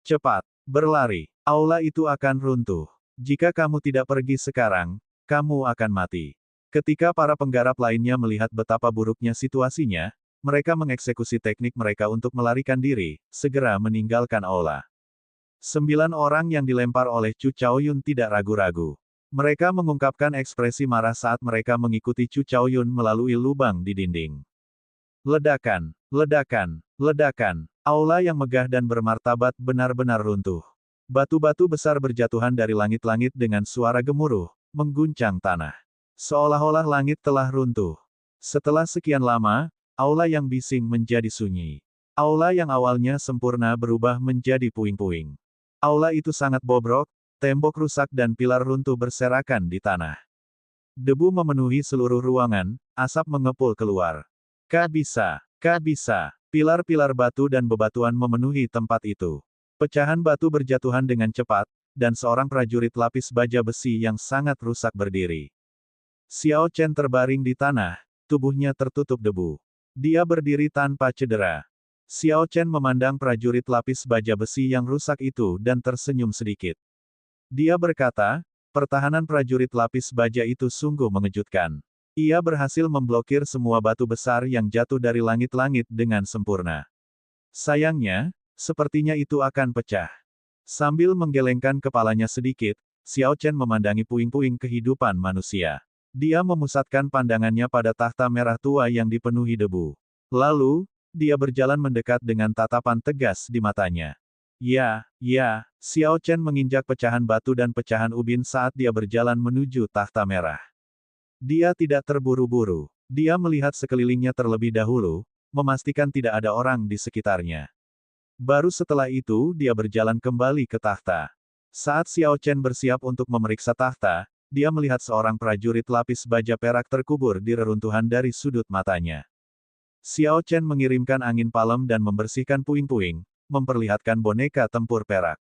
Cepat, berlari, aula itu akan runtuh. Jika kamu tidak pergi sekarang, kamu akan mati. Ketika para penggarap lainnya melihat betapa buruknya situasinya, mereka mengeksekusi teknik mereka untuk melarikan diri, segera meninggalkan aula. 9 orang yang dilempar oleh Chu Chaoyun tidak ragu-ragu. Mereka mengungkapkan ekspresi marah saat mereka mengikuti Chu Chaoyun melalui lubang di dinding. Ledakan, ledakan, ledakan. Aula yang megah dan bermartabat benar-benar runtuh. Batu-batu besar berjatuhan dari langit-langit dengan suara gemuruh, mengguncang tanah. Seolah-olah langit telah runtuh. Setelah sekian lama, aula yang bising menjadi sunyi. Aula yang awalnya sempurna berubah menjadi puing-puing. Aula itu sangat bobrok, tembok rusak dan pilar runtuh berserakan di tanah. Debu memenuhi seluruh ruangan, asap mengepul keluar. Kabisa, kabisa. Pilar-pilar batu dan bebatuan memenuhi tempat itu. Pecahan batu berjatuhan dengan cepat, dan seorang prajurit lapis baja besi yang sangat rusak berdiri. Xiao Chen terbaring di tanah, tubuhnya tertutup debu. Dia berdiri tanpa cedera. Xiao Chen memandang prajurit lapis baja besi yang rusak itu dan tersenyum sedikit. Dia berkata, pertahanan prajurit lapis baja itu sungguh mengejutkan. Ia berhasil memblokir semua batu besar yang jatuh dari langit-langit dengan sempurna. Sayangnya, sepertinya itu akan pecah. Sambil menggelengkan kepalanya sedikit, Xiao Chen memandangi puing-puing kehidupan manusia. Dia memusatkan pandangannya pada tahta merah tua yang dipenuhi debu. Lalu, dia berjalan mendekat dengan tatapan tegas di matanya. Ya, Xiao Chen menginjak pecahan batu dan pecahan ubin saat dia berjalan menuju tahta merah. Dia tidak terburu-buru. Dia melihat sekelilingnya terlebih dahulu, memastikan tidak ada orang di sekitarnya. Baru setelah itu dia berjalan kembali ke tahta. Saat Xiao Chen bersiap untuk memeriksa tahta, dia melihat seorang prajurit lapis baja perak terkubur di reruntuhan dari sudut matanya. Xiao Chen mengirimkan angin palem dan membersihkan puing-puing, memperlihatkan boneka tempur perak.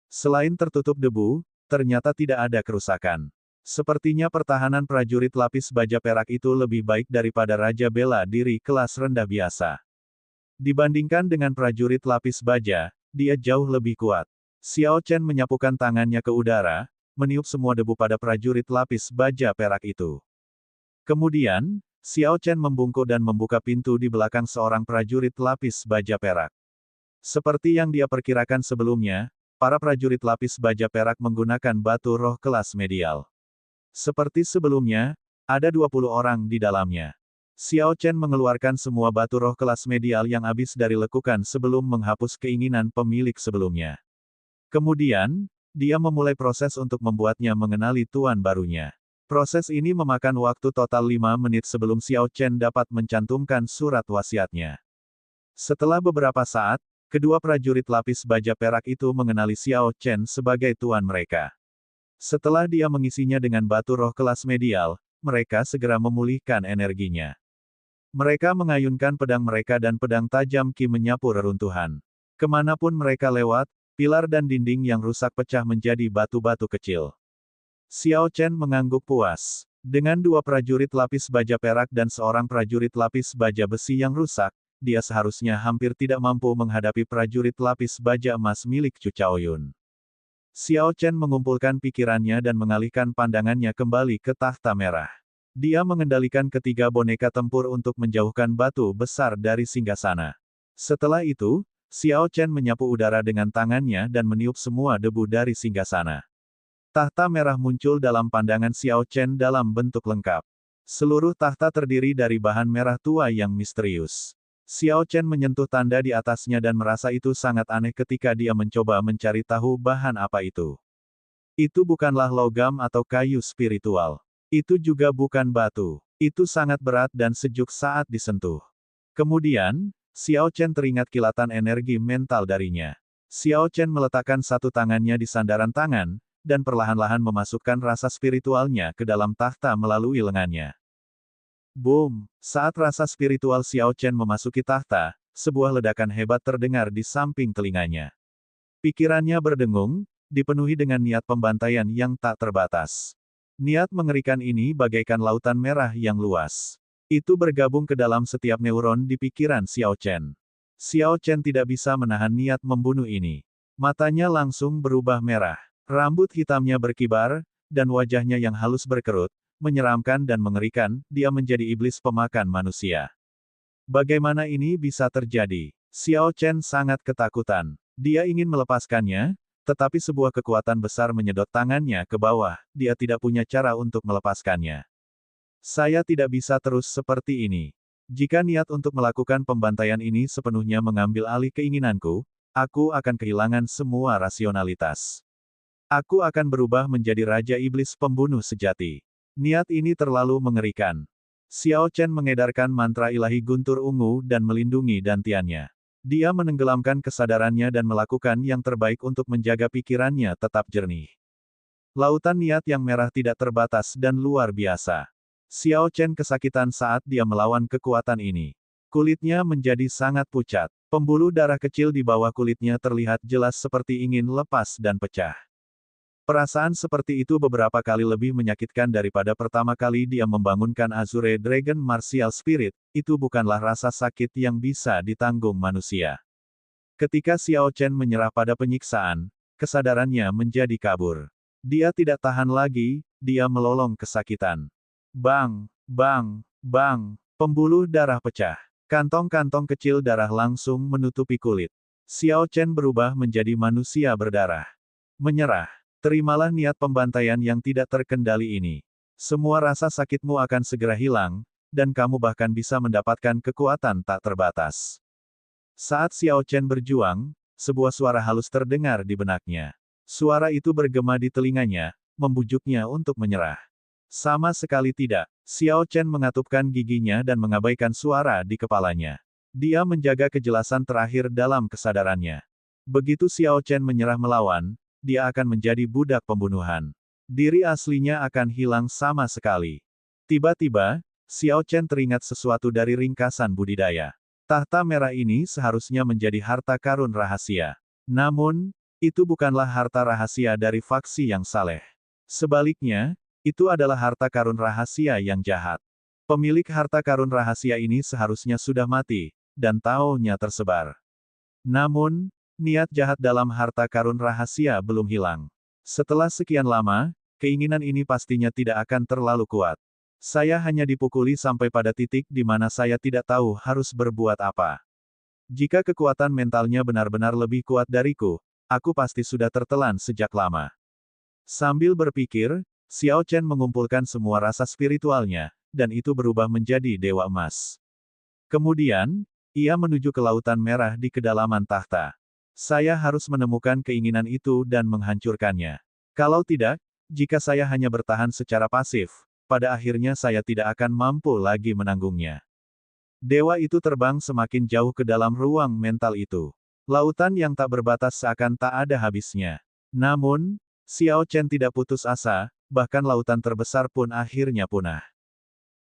Selain tertutup debu, ternyata tidak ada kerusakan. Sepertinya pertahanan prajurit lapis baja perak itu lebih baik daripada Raja Bela Diri kelas rendah biasa. Dibandingkan dengan prajurit lapis baja, dia jauh lebih kuat. Xiao Chen menyapukan tangannya ke udara, meniup semua debu pada prajurit lapis baja perak itu. Kemudian, Xiao Chen membungkuk dan membuka pintu di belakang seorang prajurit lapis baja perak. Seperti yang dia perkirakan sebelumnya, para prajurit lapis baja perak menggunakan batu roh kelas medial. Seperti sebelumnya, ada 20 orang di dalamnya. Xiao Chen mengeluarkan semua batu roh kelas medial yang habis dari lekukan sebelum menghapus keinginan pemilik sebelumnya. Kemudian, dia memulai proses untuk membuatnya mengenali tuan barunya. Proses ini memakan waktu total 5 menit sebelum Xiao Chen dapat mencantumkan surat wasiatnya. Setelah beberapa saat, kedua prajurit lapis baja perak itu mengenali Xiao Chen sebagai tuan mereka. Setelah dia mengisinya dengan batu roh kelas medial, mereka segera memulihkan energinya. Mereka mengayunkan pedang mereka dan pedang tajam Qi menyapu reruntuhan. Kemanapun mereka lewat, pilar dan dinding yang rusak pecah menjadi batu-batu kecil. Xiao Chen mengangguk puas. Dengan 2 prajurit lapis baja perak dan seorang prajurit lapis baja besi yang rusak, dia seharusnya hampir tidak mampu menghadapi prajurit lapis baja emas milik Chu Chaoyun. Xiao Chen mengumpulkan pikirannya dan mengalihkan pandangannya kembali ke tahta merah. Dia mengendalikan ketiga boneka tempur untuk menjauhkan batu besar dari singgasana. Setelah itu, Xiao Chen menyapu udara dengan tangannya dan meniup semua debu dari singgasana. Tahta merah muncul dalam pandangan Xiao Chen dalam bentuk lengkap. Seluruh tahta terdiri dari bahan merah tua yang misterius. Xiao Chen menyentuh tanda di atasnya dan merasa itu sangat aneh ketika dia mencoba mencari tahu bahan apa itu. Itu bukanlah logam atau kayu spiritual. Itu juga bukan batu. Itu sangat berat dan sejuk saat disentuh. Kemudian, Xiao Chen teringat kilatan energi mental darinya. Xiao Chen meletakkan satu tangannya di sandaran tangan, dan perlahan-lahan memasukkan rasa spiritualnya ke dalam tahta melalui lengannya. Boom! Saat rasa spiritual Xiao Chen memasuki tahta, sebuah ledakan hebat terdengar di samping telinganya. Pikirannya berdengung, dipenuhi dengan niat pembantaian yang tak terbatas. Niat mengerikan ini bagaikan lautan merah yang luas. Itu bergabung ke dalam setiap neuron di pikiran Xiao Chen. Xiao Chen tidak bisa menahan niat membunuh ini. Matanya langsung berubah merah. Rambut hitamnya berkibar, dan wajahnya yang halus berkerut, menyeramkan dan mengerikan, dia menjadi iblis pemakan manusia. Bagaimana ini bisa terjadi? Xiao Chen sangat ketakutan. Dia ingin melepaskannya, Tetapi sebuah kekuatan besar menyedot tangannya ke bawah, dia tidak punya cara untuk melepaskannya. Saya tidak bisa terus seperti ini. Jika niat untuk melakukan pembantaian ini sepenuhnya mengambil alih keinginanku, aku akan kehilangan semua rasionalitas. Aku akan berubah menjadi Raja Iblis pembunuh sejati. Niat ini terlalu mengerikan. Xiao Chen mengedarkan mantra ilahi guntur ungu dan melindungi dantiannya. Dia menenggelamkan kesadarannya dan melakukan yang terbaik untuk menjaga pikirannya tetap jernih. Lautan niat yang merah tidak terbatas dan luar biasa. Xiao Chen kesakitan saat dia melawan kekuatan ini. Kulitnya menjadi sangat pucat. Pembuluh darah kecil di bawah kulitnya terlihat jelas seperti ingin lepas dan pecah. Perasaan seperti itu beberapa kali lebih menyakitkan daripada pertama kali dia membangunkan Azure Dragon Martial Spirit, itu bukanlah rasa sakit yang bisa ditanggung manusia. Ketika Xiao Chen menyerah pada penyiksaan, kesadarannya menjadi kabur. Dia tidak tahan lagi, dia melolong kesakitan. Bang, bang, bang, pembuluh darah pecah. Kantong-kantong kecil darah langsung menutupi kulit. Xiao Chen berubah menjadi manusia berdarah. Menyerah. Terimalah niat pembantaian yang tidak terkendali ini. Semua rasa sakitmu akan segera hilang, dan kamu bahkan bisa mendapatkan kekuatan tak terbatas. Saat Xiao Chen berjuang, sebuah suara halus terdengar di benaknya. Suara itu bergema di telinganya, membujuknya untuk menyerah. Sama sekali tidak. Xiao Chen mengatupkan giginya dan mengabaikan suara di kepalanya. Dia menjaga kejelasan terakhir dalam kesadarannya. Begitu Xiao Chen menyerah melawan, dia akan menjadi budak pembunuhan. Diri aslinya akan hilang sama sekali. Tiba-tiba, Xiao Chen teringat sesuatu dari ringkasan budidaya. Tahta merah ini seharusnya menjadi harta karun rahasia. Namun, itu bukanlah harta rahasia dari faksi yang saleh. Sebaliknya, itu adalah harta karun rahasia yang jahat. Pemilik harta karun rahasia ini seharusnya sudah mati, dan taunya tersebar. Namun, niat jahat dalam harta karun rahasia belum hilang. Setelah sekian lama, keinginan ini pastinya tidak akan terlalu kuat. Saya hanya dipukuli sampai pada titik di mana saya tidak tahu harus berbuat apa. Jika kekuatan mentalnya benar-benar lebih kuat dariku, aku pasti sudah tertelan sejak lama. Sambil berpikir, Xiao Chen mengumpulkan semua rasa spiritualnya, dan itu berubah menjadi Dewa Emas. Kemudian, ia menuju ke lautan merah di kedalaman tahta. Saya harus menemukan keinginan itu dan menghancurkannya. Kalau tidak, jika saya hanya bertahan secara pasif, pada akhirnya saya tidak akan mampu lagi menanggungnya. Dewa itu terbang semakin jauh ke dalam ruang mental itu. Lautan yang tak berbatas seakan tak ada habisnya. Namun, Xiao Chen tidak putus asa, bahkan lautan terbesar pun akhirnya punah.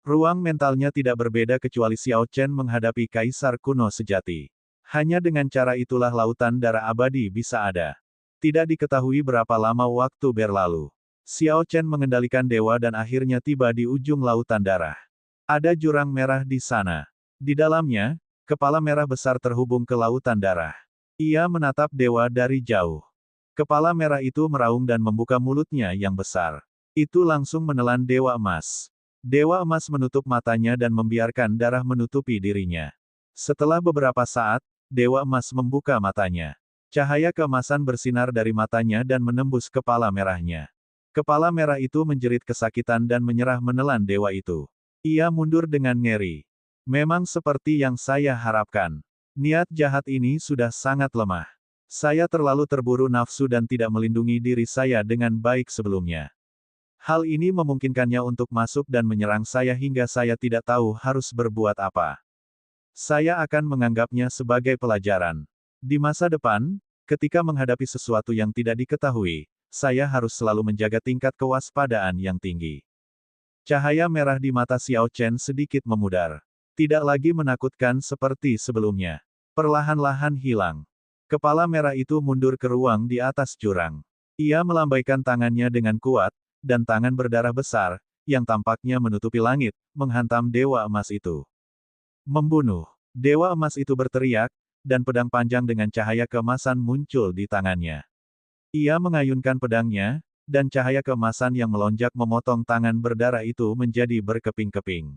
Ruang mentalnya tidak berbeda kecuali Xiao Chen menghadapi kaisar kuno sejati. Hanya dengan cara itulah lautan darah abadi bisa ada. Tidak diketahui berapa lama waktu berlalu. Xiao Chen mengendalikan dewa dan akhirnya tiba di ujung lautan darah. Ada jurang merah di sana. Di dalamnya, kepala merah besar terhubung ke lautan darah. Ia menatap dewa dari jauh. Kepala merah itu meraung dan membuka mulutnya yang besar. Itu langsung menelan Dewa Emas. Dewa Emas menutup matanya dan membiarkan darah menutupi dirinya. Setelah beberapa saat, Dewa Emas membuka matanya. Cahaya keemasan bersinar dari matanya dan menembus kepala merahnya. Kepala merah itu menjerit kesakitan dan menyerah menelan dewa itu. Ia mundur dengan ngeri. Memang seperti yang saya harapkan. Niat jahat ini sudah sangat lemah. Saya terlalu terburu nafsu dan tidak melindungi diri saya dengan baik sebelumnya. Hal ini memungkinkannya untuk masuk dan menyerang saya hingga saya tidak tahu harus berbuat apa. Saya akan menganggapnya sebagai pelajaran. Di masa depan, ketika menghadapi sesuatu yang tidak diketahui, saya harus selalu menjaga tingkat kewaspadaan yang tinggi. Cahaya merah di mata Xiao Chen sedikit memudar. Tidak lagi menakutkan seperti sebelumnya. Perlahan-lahan hilang. Kepala merah itu mundur ke ruang di atas jurang. Ia melambaikan tangannya dengan kuat, dan tangan berdarah besar, yang tampaknya menutupi langit, menghantam Dewa Emas itu. Membunuh. Dewa Emas itu berteriak, dan pedang panjang dengan cahaya keemasan muncul di tangannya. Ia mengayunkan pedangnya, dan cahaya keemasan yang melonjak memotong tangan berdarah itu menjadi berkeping-keping.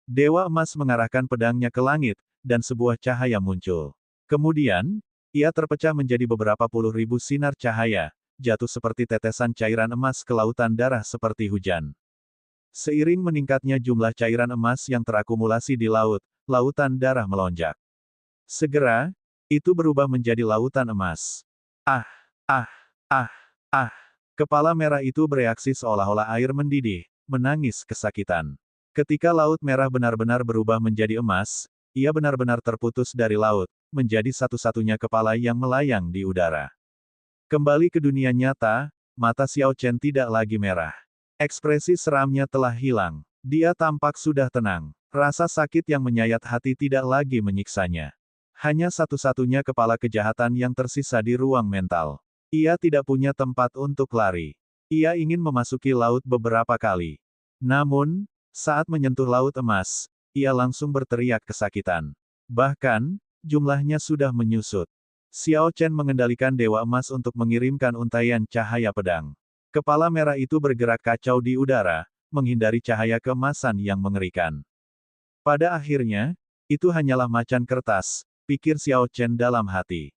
Dewa Emas mengarahkan pedangnya ke langit, dan sebuah cahaya muncul. Kemudian, Ia terpecah menjadi beberapa puluh ribu sinar cahaya, jatuh seperti tetesan cairan emas ke lautan darah seperti hujan. Seiring meningkatnya jumlah cairan emas yang terakumulasi di laut, lautan darah melonjak. Segera, itu berubah menjadi lautan emas. Ah, ah, ah, ah. Kepala merah itu bereaksi seolah-olah air mendidih, menangis kesakitan. Ketika laut merah benar-benar berubah menjadi emas, ia benar-benar terputus dari laut, menjadi satu-satunya kepala yang melayang di udara. Kembali ke dunia nyata, mata Xiao Chen tidak lagi merah. Ekspresi seramnya telah hilang. Dia tampak sudah tenang. Rasa sakit yang menyayat hati tidak lagi menyiksanya. Hanya satu-satunya kepala kejahatan yang tersisa di ruang mental. Ia tidak punya tempat untuk lari. Ia ingin memasuki laut beberapa kali. Namun, saat menyentuh laut emas, ia langsung berteriak kesakitan. Bahkan, jumlahnya sudah menyusut. Xiao Chen mengendalikan Dewa Emas untuk mengirimkan untaian cahaya pedang. Kepala merah itu bergerak kacau di udara, menghindari cahaya keemasan yang mengerikan. Pada akhirnya, itu hanyalah macan kertas, pikir Xiao Chen dalam hati.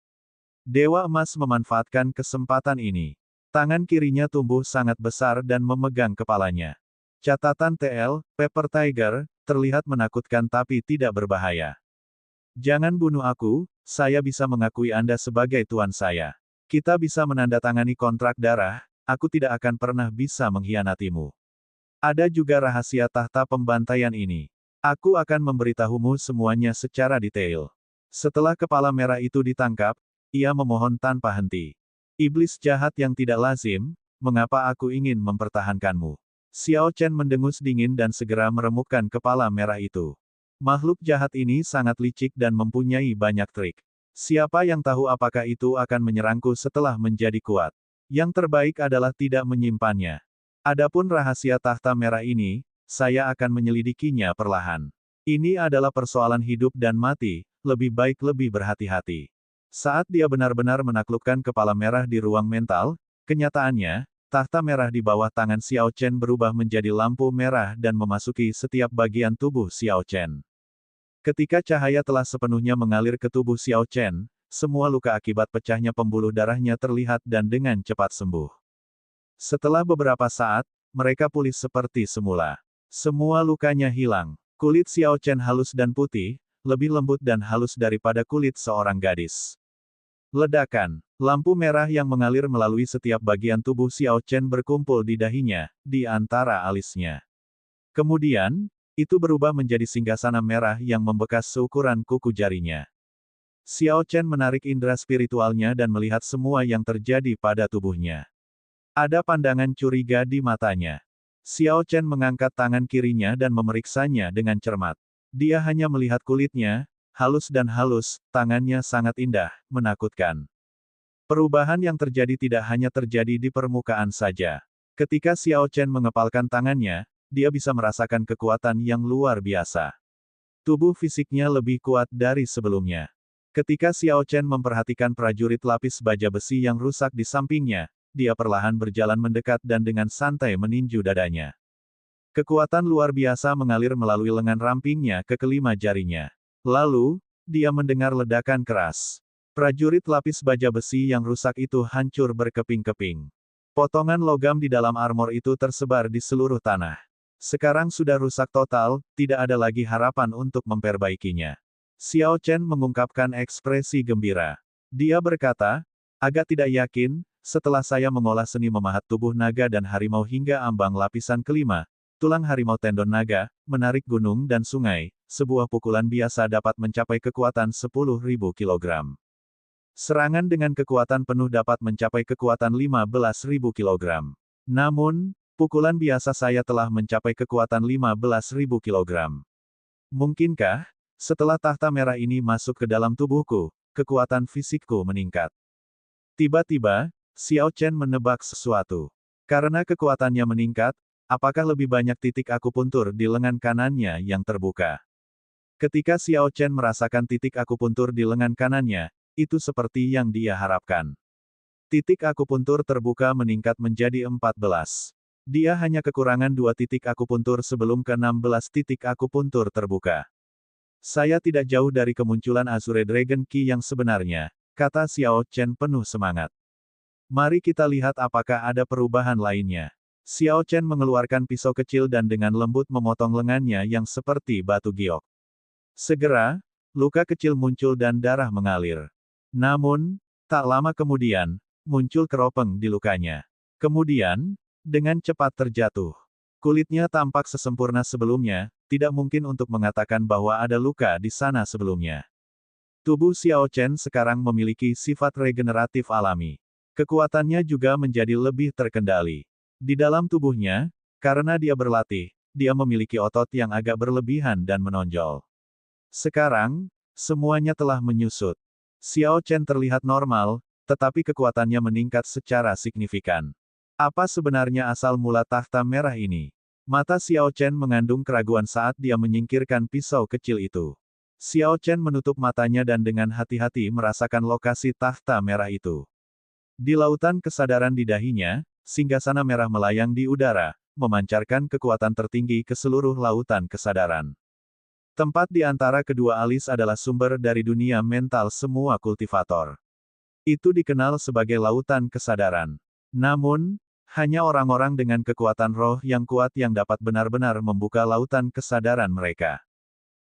Dewa Emas memanfaatkan kesempatan ini. Tangan kirinya tumbuh sangat besar dan memegang kepalanya. Catatan TL, Paper Tiger, terlihat menakutkan tapi tidak berbahaya. Jangan bunuh aku, saya bisa mengakui Anda sebagai tuan saya. Kita bisa menandatangani kontrak darah, aku tidak akan pernah bisa mengkhianatimu. Ada juga rahasia tahta pembantaian ini. Aku akan memberitahumu semuanya secara detail. Setelah kepala merah itu ditangkap, ia memohon tanpa henti. Iblis jahat yang tidak lazim, mengapa aku ingin mempertahankanmu? Xiao Chen mendengus dingin dan segera meremukkan kepala merah itu. Makhluk jahat ini sangat licik dan mempunyai banyak trik. Siapa yang tahu apakah itu akan menyerangku setelah menjadi kuat? Yang terbaik adalah tidak menyimpannya. Adapun rahasia tahta merah ini, saya akan menyelidikinya perlahan. Ini adalah persoalan hidup dan mati, lebih baik lebih berhati-hati. Saat dia benar-benar menaklukkan kepala merah di ruang mental, kenyataannya, tahta merah di bawah tangan Xiao Chen berubah menjadi lampu merah dan memasuki setiap bagian tubuh Xiao Chen. Ketika cahaya telah sepenuhnya mengalir ke tubuh Xiao Chen, semua luka akibat pecahnya pembuluh darahnya terlihat dan dengan cepat sembuh. Setelah beberapa saat, mereka pulih seperti semula. Semua lukanya hilang. Kulit Xiao Chen halus dan putih, lebih lembut dan halus daripada kulit seorang gadis. Ledakan. Lampu merah yang mengalir melalui setiap bagian tubuh Xiao Chen berkumpul di dahinya, di antara alisnya. Kemudian, itu berubah menjadi singgasana merah yang membekas seukuran kuku jarinya. Xiao Chen menarik indera spiritualnya dan melihat semua yang terjadi pada tubuhnya. Ada pandangan curiga di matanya. Xiao Chen mengangkat tangan kirinya dan memeriksanya dengan cermat. Dia hanya melihat kulitnya, halus dan halus, tangannya sangat indah, menakutkan. Perubahan yang terjadi tidak hanya terjadi di permukaan saja. Ketika Xiao Chen mengepalkan tangannya, dia bisa merasakan kekuatan yang luar biasa. Tubuh fisiknya lebih kuat dari sebelumnya. Ketika Xiao Chen memperhatikan prajurit lapis baja besi yang rusak di sampingnya, dia perlahan berjalan mendekat dan dengan santai meninju dadanya. Kekuatan luar biasa mengalir melalui lengan rampingnya ke kelima jarinya. Lalu, dia mendengar ledakan keras. Prajurit lapis baja besi yang rusak itu hancur berkeping-keping. Potongan logam di dalam armor itu tersebar di seluruh tanah. Sekarang sudah rusak total, tidak ada lagi harapan untuk memperbaikinya. Xiao Chen mengungkapkan ekspresi gembira. Dia berkata, agak tidak yakin, setelah saya mengolah seni memahat tubuh naga dan harimau hingga ambang lapisan kelima, tulang harimau tendon naga, menarik gunung dan sungai, sebuah pukulan biasa dapat mencapai kekuatan 10.000 kg. Serangan dengan kekuatan penuh dapat mencapai kekuatan 15.000 kg. Namun, pukulan biasa saya telah mencapai kekuatan 15.000 kg. Mungkinkah, setelah tahta merah ini masuk ke dalam tubuhku, kekuatan fisikku meningkat? Tiba-tiba, Xiao Chen menebak sesuatu. Karena kekuatannya meningkat, apakah lebih banyak titik akupuntur di lengan kanannya yang terbuka? Ketika Xiao Chen merasakan titik akupuntur di lengan kanannya, itu seperti yang dia harapkan. Titik akupuntur terbuka meningkat menjadi 14. Dia hanya kekurangan 2 titik akupuntur sebelum ke-16 titik akupuntur terbuka. Saya tidak jauh dari kemunculan Azure Dragon Key yang sebenarnya, kata Xiao Chen penuh semangat. Mari kita lihat apakah ada perubahan lainnya. Xiao Chen mengeluarkan pisau kecil dan dengan lembut memotong lengannya yang seperti batu giok. Segera, luka kecil muncul dan darah mengalir. Namun, tak lama kemudian, muncul keropeng di lukanya. Kemudian, dengan cepat terjatuh. Kulitnya tampak sesempurna sebelumnya, tidak mungkin untuk mengatakan bahwa ada luka di sana sebelumnya. Tubuh Xiao Chen sekarang memiliki sifat regeneratif alami. Kekuatannya juga menjadi lebih terkendali. Di dalam tubuhnya, karena dia berlatih, dia memiliki otot yang agak berlebihan dan menonjol. Sekarang, semuanya telah menyusut. Xiao Chen terlihat normal, tetapi kekuatannya meningkat secara signifikan. Apa sebenarnya asal mula takhta merah ini? Mata Xiao Chen mengandung keraguan saat dia menyingkirkan pisau kecil itu. Xiao Chen menutup matanya dan dengan hati-hati merasakan lokasi takhta merah itu. Di lautan kesadaran di dahinya, singgasana merah melayang di udara, memancarkan kekuatan tertinggi ke seluruh lautan kesadaran. Tempat di antara kedua alis adalah sumber dari dunia mental semua kultivator. Itu dikenal sebagai lautan kesadaran. Namun, hanya orang-orang dengan kekuatan roh yang kuat yang dapat benar-benar membuka lautan kesadaran mereka.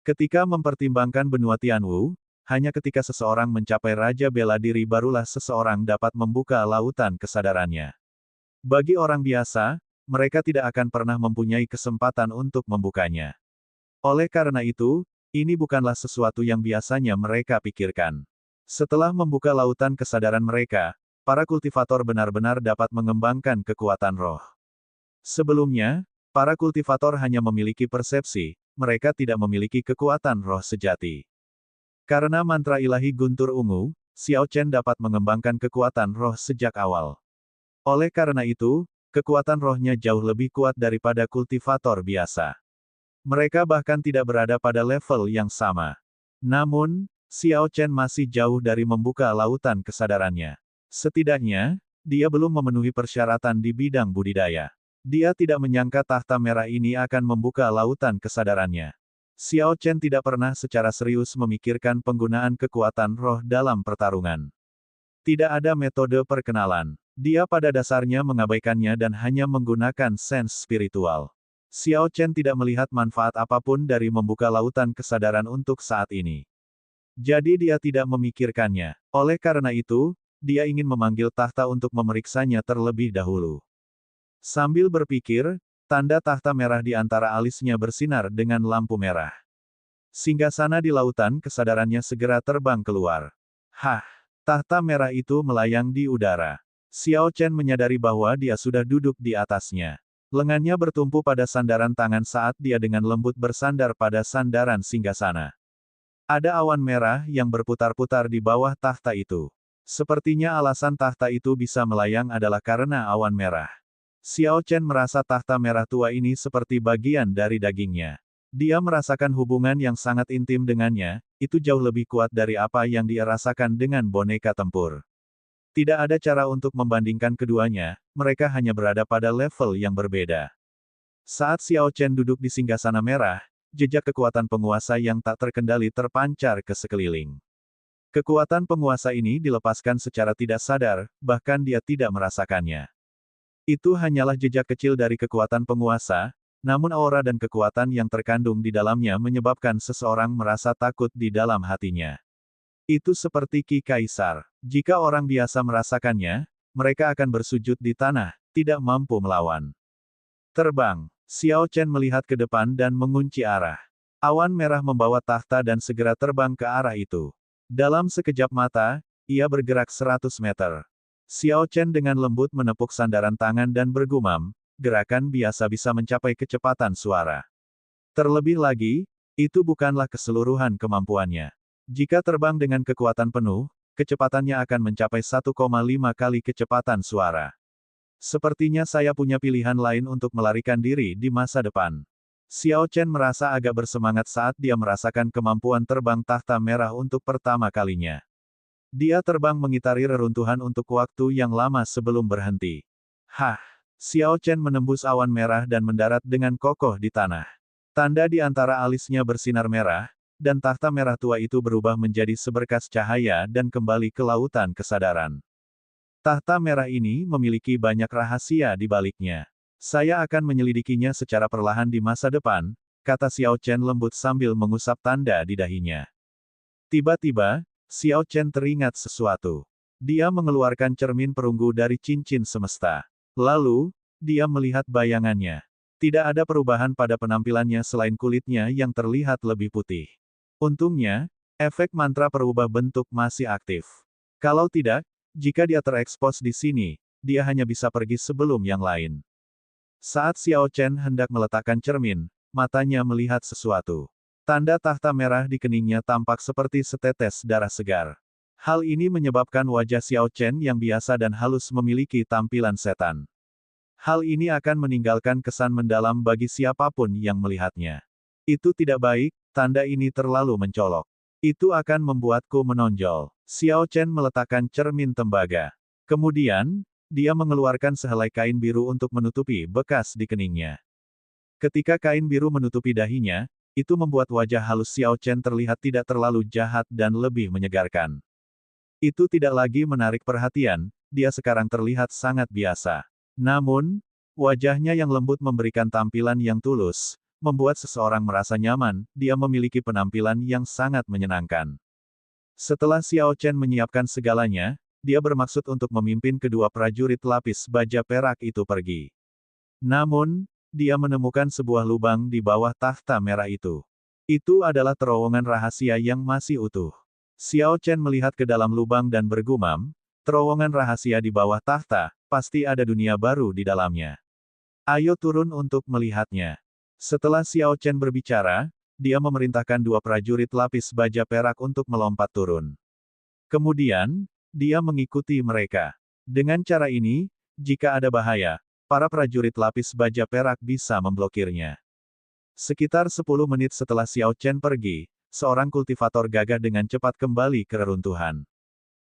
Ketika mempertimbangkan benua Tianwu, hanya ketika seseorang mencapai Raja Bela Diri barulah seseorang dapat membuka lautan kesadarannya. Bagi orang biasa, mereka tidak akan pernah mempunyai kesempatan untuk membukanya. Oleh karena itu, ini bukanlah sesuatu yang biasanya mereka pikirkan. Setelah membuka lautan kesadaran mereka, para kultivator benar-benar dapat mengembangkan kekuatan roh. Sebelumnya, para kultivator hanya memiliki persepsi, mereka tidak memiliki kekuatan roh sejati. Karena mantra ilahi guntur ungu, Xiao Chen dapat mengembangkan kekuatan roh sejak awal. Oleh karena itu, kekuatan rohnya jauh lebih kuat daripada kultivator biasa. Mereka bahkan tidak berada pada level yang sama. Namun, Xiao Chen masih jauh dari membuka lautan kesadarannya. Setidaknya, dia belum memenuhi persyaratan di bidang budidaya. Dia tidak menyangka takhta merah ini akan membuka lautan kesadarannya. Xiao Chen tidak pernah secara serius memikirkan penggunaan kekuatan roh dalam pertarungan. Tidak ada metode perkenalan. Dia pada dasarnya mengabaikannya dan hanya menggunakan sense spiritual. Xiao Chen tidak melihat manfaat apapun dari membuka lautan kesadaran untuk saat ini. Jadi dia tidak memikirkannya. Oleh karena itu, dia ingin memanggil takhta untuk memeriksanya terlebih dahulu. Sambil berpikir, tanda takhta merah di antara alisnya bersinar dengan lampu merah. Singgasana di lautan kesadarannya segera terbang keluar. Hah! Takhta merah itu melayang di udara. Xiao Chen menyadari bahwa dia sudah duduk di atasnya. Lengannya bertumpu pada sandaran tangan saat dia dengan lembut bersandar pada sandaran singgasana. Ada awan merah yang berputar-putar di bawah takhta itu. Sepertinya alasan takhta itu bisa melayang adalah karena awan merah. Xiao Chen merasa takhta merah tua ini seperti bagian dari dagingnya. Dia merasakan hubungan yang sangat intim dengannya, itu jauh lebih kuat dari apa yang dia rasakan dengan boneka tempur. Tidak ada cara untuk membandingkan keduanya, mereka hanya berada pada level yang berbeda. Saat Xiao Chen duduk di singgasana merah, jejak kekuatan penguasa yang tak terkendali terpancar ke sekeliling. Kekuatan penguasa ini dilepaskan secara tidak sadar, bahkan dia tidak merasakannya. Itu hanyalah jejak kecil dari kekuatan penguasa, namun aura dan kekuatan yang terkandung di dalamnya menyebabkan seseorang merasa takut di dalam hatinya. Itu seperti Ki Kaisar. Jika orang biasa merasakannya, mereka akan bersujud di tanah, tidak mampu melawan. Terbang. Xiao Chen melihat ke depan dan mengunci arah. Awan merah membawa takhta dan segera terbang ke arah itu. Dalam sekejap mata, ia bergerak 100 meter. Xiao Chen dengan lembut menepuk sandaran tangan dan bergumam, gerakan biasa bisa mencapai kecepatan suara. Terlebih lagi, itu bukanlah keseluruhan kemampuannya. Jika terbang dengan kekuatan penuh, kecepatannya akan mencapai 1,5 kali kecepatan suara. Sepertinya saya punya pilihan lain untuk melarikan diri di masa depan. Xiao Chen merasa agak bersemangat saat dia merasakan kemampuan terbang takhta merah untuk pertama kalinya. Dia terbang mengitari reruntuhan untuk waktu yang lama sebelum berhenti. Hah! Xiao Chen menembus awan merah dan mendarat dengan kokoh di tanah. Tanda di antara alisnya bersinar merah, dan tahta merah tua itu berubah menjadi seberkas cahaya dan kembali ke lautan kesadaran. Tahta merah ini memiliki banyak rahasia di baliknya. Saya akan menyelidikinya secara perlahan di masa depan, kata Xiao Chen lembut sambil mengusap tanda di dahinya. Tiba-tiba, Xiao Chen teringat sesuatu. Dia mengeluarkan cermin perunggu dari cincin semesta. Lalu, dia melihat bayangannya. Tidak ada perubahan pada penampilannya selain kulitnya yang terlihat lebih putih. Untungnya, efek mantra perubah bentuk masih aktif. Kalau tidak, jika dia terekspos di sini, dia hanya bisa pergi sebelum yang lain. Saat Xiao Chen hendak meletakkan cermin, matanya melihat sesuatu. Tanda tahta merah di keningnya tampak seperti setetes darah segar. Hal ini menyebabkan wajah Xiao Chen yang biasa dan halus memiliki tampilan setan. Hal ini akan meninggalkan kesan mendalam bagi siapapun yang melihatnya. Itu tidak baik, tanda ini terlalu mencolok. Itu akan membuatku menonjol. Xiao Chen meletakkan cermin tembaga. Kemudian, dia mengeluarkan sehelai kain biru untuk menutupi bekas di keningnya. Ketika kain biru menutupi dahinya, itu membuat wajah halus Xiao Chen terlihat tidak terlalu jahat dan lebih menyegarkan. Itu tidak lagi menarik perhatian, dia sekarang terlihat sangat biasa. Namun, wajahnya yang lembut memberikan tampilan yang tulus, membuat seseorang merasa nyaman, dia memiliki penampilan yang sangat menyenangkan. Setelah Xiao Chen menyiapkan segalanya, dia bermaksud untuk memimpin kedua prajurit lapis baja perak itu pergi. Namun, dia menemukan sebuah lubang di bawah tahta merah itu. Itu adalah terowongan rahasia yang masih utuh. Xiao Chen melihat ke dalam lubang dan bergumam, terowongan rahasia di bawah tahta, pasti ada dunia baru di dalamnya. Ayo turun untuk melihatnya. Setelah Xiao Chen berbicara, dia memerintahkan dua prajurit lapis baja perak untuk melompat turun. Kemudian, dia mengikuti mereka. Dengan cara ini, jika ada bahaya, para prajurit lapis baja perak bisa memblokirnya. Sekitar 10 menit setelah Xiao Chen pergi, seorang kultivator gagah dengan cepat kembali ke reruntuhan.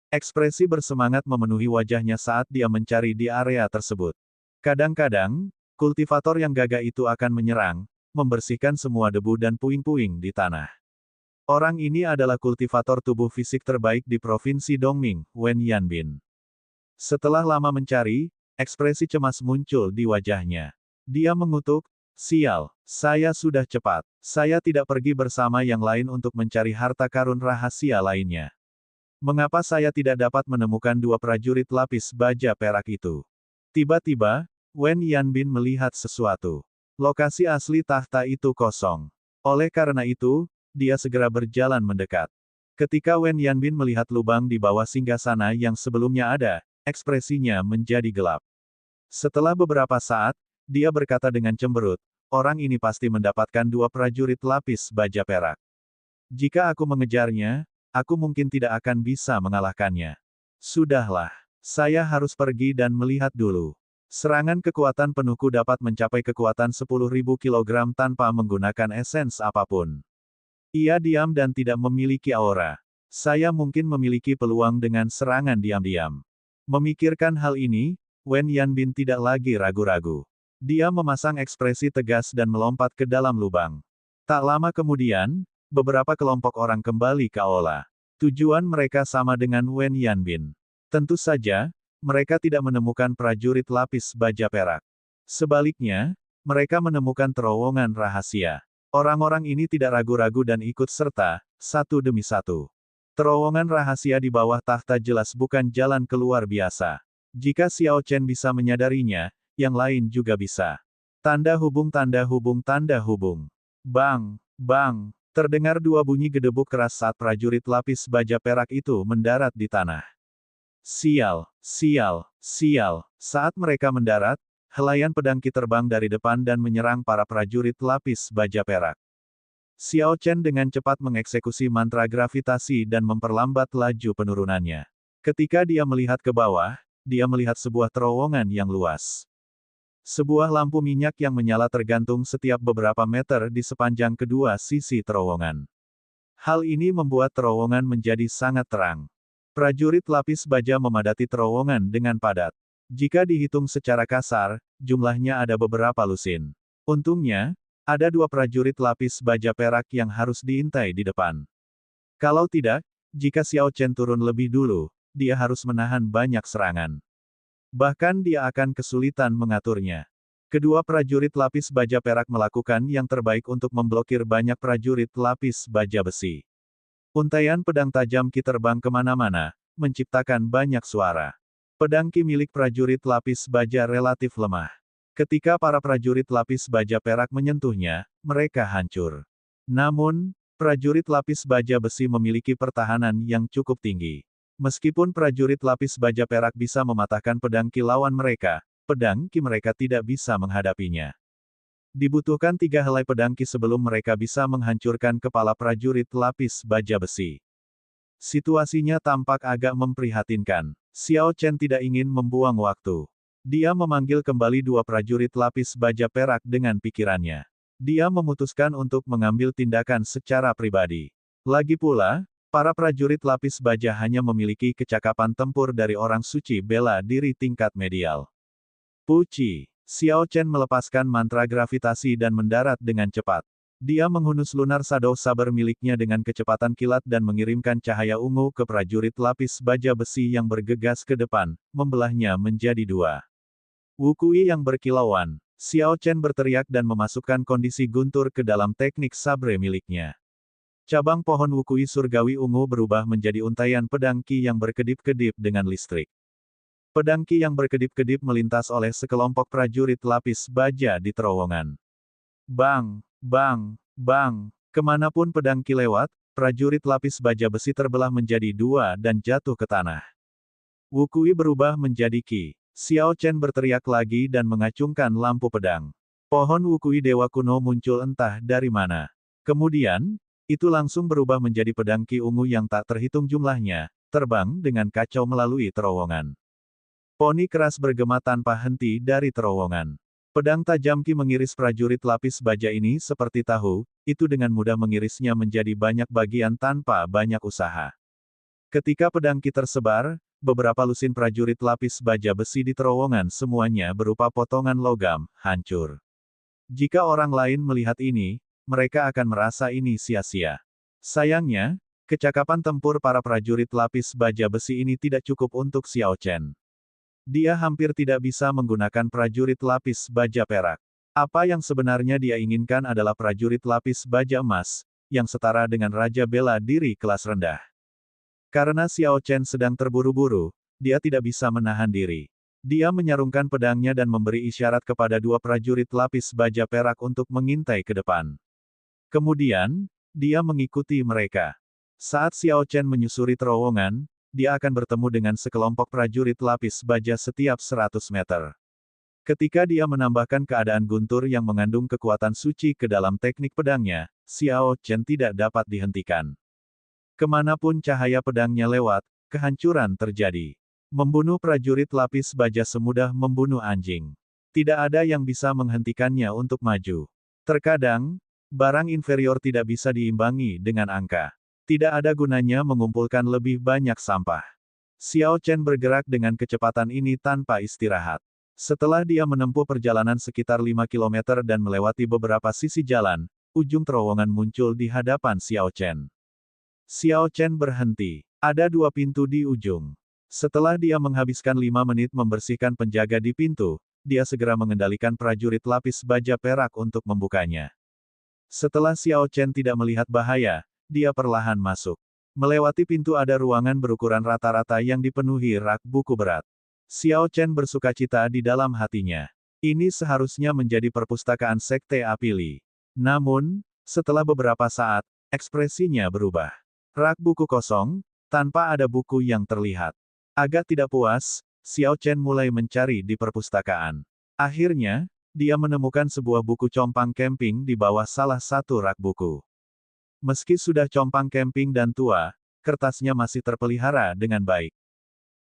Ekspresi bersemangat memenuhi wajahnya saat dia mencari di area tersebut. Kadang-kadang, kultivator yang gagah itu akan menyerang, membersihkan semua debu dan puing-puing di tanah. Orang ini adalah kultivator tubuh fisik terbaik di Provinsi Dongming, Wen Yanbin. Setelah lama mencari, ekspresi cemas muncul di wajahnya. Dia mengutuk, "Sial, saya sudah cepat. Saya tidak pergi bersama yang lain untuk mencari harta karun rahasia lainnya. Mengapa saya tidak dapat menemukan dua prajurit lapis baja perak itu?" Tiba-tiba, Wen Yanbin melihat sesuatu. Lokasi asli tahta itu kosong. Oleh karena itu, dia segera berjalan mendekat. Ketika Wen Yanbin melihat lubang di bawah singgasana yang sebelumnya ada, ekspresinya menjadi gelap. Setelah beberapa saat, dia berkata dengan cemberut, "Orang ini pasti mendapatkan dua prajurit lapis baja perak. Jika aku mengejarnya, aku mungkin tidak akan bisa mengalahkannya. Sudahlah, saya harus pergi dan melihat dulu." Serangan kekuatan penuhku dapat mencapai kekuatan 10.000 kg tanpa menggunakan esens apapun. Ia diam dan tidak memiliki aura. Saya mungkin memiliki peluang dengan serangan diam-diam. Memikirkan hal ini, Wen Yanbin tidak lagi ragu-ragu. Dia memasang ekspresi tegas dan melompat ke dalam lubang. Tak lama kemudian, beberapa kelompok orang kembali ke aula. Tujuan mereka sama dengan Wen Yanbin. Tentu saja, mereka tidak menemukan prajurit lapis baja perak. Sebaliknya, mereka menemukan terowongan rahasia. Orang-orang ini tidak ragu-ragu dan ikut serta, satu demi satu. Terowongan rahasia di bawah tahta jelas bukan jalan keluar biasa. Jika Xiao Chen bisa menyadarinya, yang lain juga bisa. Tanda hubung tanda hubung tanda hubung. Bang, bang, terdengar dua bunyi gedebuk keras saat prajurit lapis baja perak itu mendarat di tanah. Sial, sial, sial. Saat mereka mendarat, helaian pedangki terbang dari depan dan menyerang para prajurit lapis baja perak. Xiao Chen dengan cepat mengeksekusi mantra gravitasi dan memperlambat laju penurunannya. Ketika dia melihat ke bawah, dia melihat sebuah terowongan yang luas. Sebuah lampu minyak yang menyala tergantung setiap beberapa meter di sepanjang kedua sisi terowongan. Hal ini membuat terowongan menjadi sangat terang. Prajurit lapis baja memadati terowongan dengan padat. Jika dihitung secara kasar, jumlahnya ada beberapa lusin. Untungnya, Ada 2 prajurit lapis baja perak yang harus diintai di depan. Kalau tidak, jika Xiao Chen turun lebih dulu, dia harus menahan banyak serangan. Bahkan dia akan kesulitan mengaturnya. Kedua prajurit lapis baja perak melakukan yang terbaik untuk memblokir banyak prajurit lapis baja besi. Untaian pedang tajam Qi terbang kemana-mana, menciptakan banyak suara. Pedang Qi milik prajurit lapis baja relatif lemah. Ketika para prajurit lapis baja perak menyentuhnya, mereka hancur. Namun, prajurit lapis baja besi memiliki pertahanan yang cukup tinggi. Meskipun prajurit lapis baja perak bisa mematahkan pedang Qi lawan mereka, pedang Qi mereka tidak bisa menghadapinya. Dibutuhkan 3 helai pedang Qi sebelum mereka bisa menghancurkan kepala prajurit lapis baja besi. Situasinya tampak agak memprihatinkan. Xiao Chen tidak ingin membuang waktu. Dia memanggil kembali 2 prajurit lapis baja perak dengan pikirannya. Dia memutuskan untuk mengambil tindakan secara pribadi. Lagi pula, para prajurit lapis baja hanya memiliki kecakapan tempur dari orang suci bela diri tingkat medial. Puci. Xiao Chen melepaskan mantra gravitasi dan mendarat dengan cepat. Dia menghunus lunar shadow saber miliknya dengan kecepatan kilat dan mengirimkan cahaya ungu ke prajurit lapis baja besi yang bergegas ke depan, membelahnya menjadi 2. Wukui yang berkilauan. Xiao Chen berteriak dan memasukkan kondisi guntur ke dalam teknik sabre miliknya. Cabang pohon Wukui surgawi ungu berubah menjadi untaian pedang Qi yang berkedip-kedip dengan listrik. Pedang Qi yang berkedip-kedip melintas oleh sekelompok prajurit lapis baja di terowongan. Bang, bang, bang. Kemanapun pedang Qi lewat, prajurit lapis baja besi terbelah menjadi 2 dan jatuh ke tanah. Wukui berubah menjadi Qi. Xiao Chen berteriak lagi dan mengacungkan lampu pedang. Pohon Wukui Dewa Kuno muncul entah dari mana. Kemudian, itu langsung berubah menjadi pedang Qi ungu yang tak terhitung jumlahnya, terbang dengan kacau melalui terowongan. Poni keras bergema tanpa henti dari terowongan. Pedang tajam Qi mengiris prajurit lapis baja ini seperti tahu, itu dengan mudah mengirisnya menjadi banyak bagian tanpa banyak usaha. Ketika pedang Qi tersebar, beberapa lusin prajurit lapis baja besi di terowongan semuanya berupa potongan logam, hancur. Jika orang lain melihat ini, mereka akan merasa ini sia-sia. Sayangnya, kecakapan tempur para prajurit lapis baja besi ini tidak cukup untuk Xiao Chen. Dia hampir tidak bisa menggunakan prajurit lapis baja perak. Apa yang sebenarnya dia inginkan adalah prajurit lapis baja emas, yang setara dengan Raja Bela Diri kelas rendah. Karena Xiao Chen sedang terburu-buru, dia tidak bisa menahan diri. Dia menyarungkan pedangnya dan memberi isyarat kepada 2 prajurit lapis baja perak untuk mengintai ke depan. Kemudian, dia mengikuti mereka. Saat Xiao Chen menyusuri terowongan, dia akan bertemu dengan sekelompok prajurit lapis baja setiap 100 meter. Ketika dia menambahkan keadaan guntur yang mengandung kekuatan suci ke dalam teknik pedangnya, Xiao Chen tidak dapat dihentikan. Kemanapun cahaya pedangnya lewat, kehancuran terjadi. Membunuh prajurit lapis baja semudah membunuh anjing. Tidak ada yang bisa menghentikannya untuk maju. Terkadang, barang inferior tidak bisa diimbangi dengan angka. Tidak ada gunanya mengumpulkan lebih banyak sampah. Xiao Chen bergerak dengan kecepatan ini tanpa istirahat. Setelah dia menempuh perjalanan sekitar 5 km dan melewati beberapa sisi jalan, ujung terowongan muncul di hadapan Xiao Chen. Xiao Chen berhenti. Ada 2 pintu di ujung. Setelah dia menghabiskan 5 menit membersihkan penjaga di pintu, dia segera mengendalikan prajurit lapis baja perak untuk membukanya. Setelah Xiao Chen tidak melihat bahaya, dia perlahan masuk. Melewati pintu ada ruangan berukuran rata-rata yang dipenuhi rak buku berat. Xiao Chen bersukacita di dalam hatinya. Ini seharusnya menjadi perpustakaan Sekte Api Li. Namun, setelah beberapa saat, ekspresinya berubah. Rak buku kosong, tanpa ada buku yang terlihat. Agak tidak puas, Xiao Chen mulai mencari di perpustakaan. Akhirnya, dia menemukan sebuah buku compang camping di bawah salah satu rak buku. Meski sudah compang camping dan tua, kertasnya masih terpelihara dengan baik.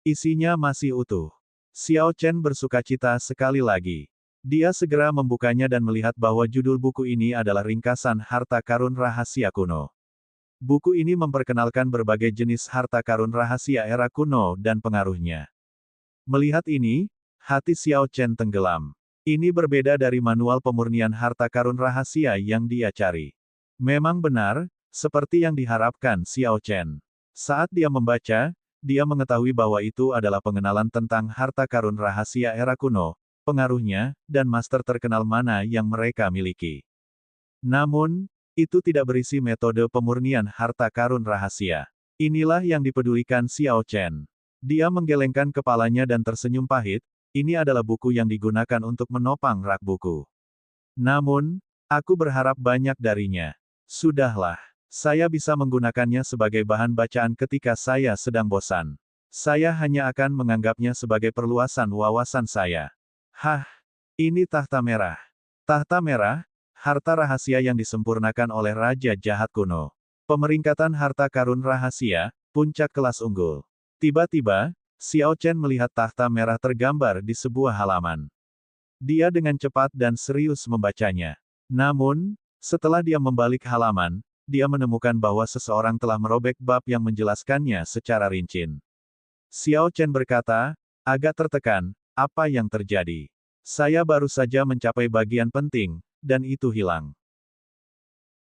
Isinya masih utuh. Xiao Chen bersukacita sekali lagi. Dia segera membukanya dan melihat bahwa judul buku ini adalah ringkasan harta karun rahasia kuno. Buku ini memperkenalkan berbagai jenis harta karun rahasia era kuno dan pengaruhnya. Melihat ini, hati Xiao Chen tenggelam. Ini berbeda dari manual pemurnian harta karun rahasia yang dia cari. Memang benar, seperti yang diharapkan Xiao Chen. Saat dia membaca, dia mengetahui bahwa itu adalah pengenalan tentang harta karun rahasia era kuno, pengaruhnya, dan master terkenal mana yang mereka miliki. Namun, itu tidak berisi metode pemurnian harta karun rahasia. Inilah yang dipedulikan Xiao Chen. Dia menggelengkan kepalanya dan tersenyum pahit. Ini adalah buku yang digunakan untuk menopang rak buku. Namun, aku berharap banyak darinya. Sudahlah. Saya bisa menggunakannya sebagai bahan bacaan ketika saya sedang bosan. Saya hanya akan menganggapnya sebagai perluasan wawasan saya. Hah, ini tahta merah. Tahta merah, harta rahasia yang disempurnakan oleh Raja Jahat Kuno. Pemeringkatan harta karun rahasia, puncak kelas unggul. Tiba-tiba, Xiao Chen melihat tahta merah tergambar di sebuah halaman. Dia dengan cepat dan serius membacanya. Namun, setelah dia membalik halaman, dia menemukan bahwa seseorang telah merobek bab yang menjelaskannya secara rinci. Xiao Chen berkata, agak tertekan, apa yang terjadi? Saya baru saja mencapai bagian penting, dan itu hilang.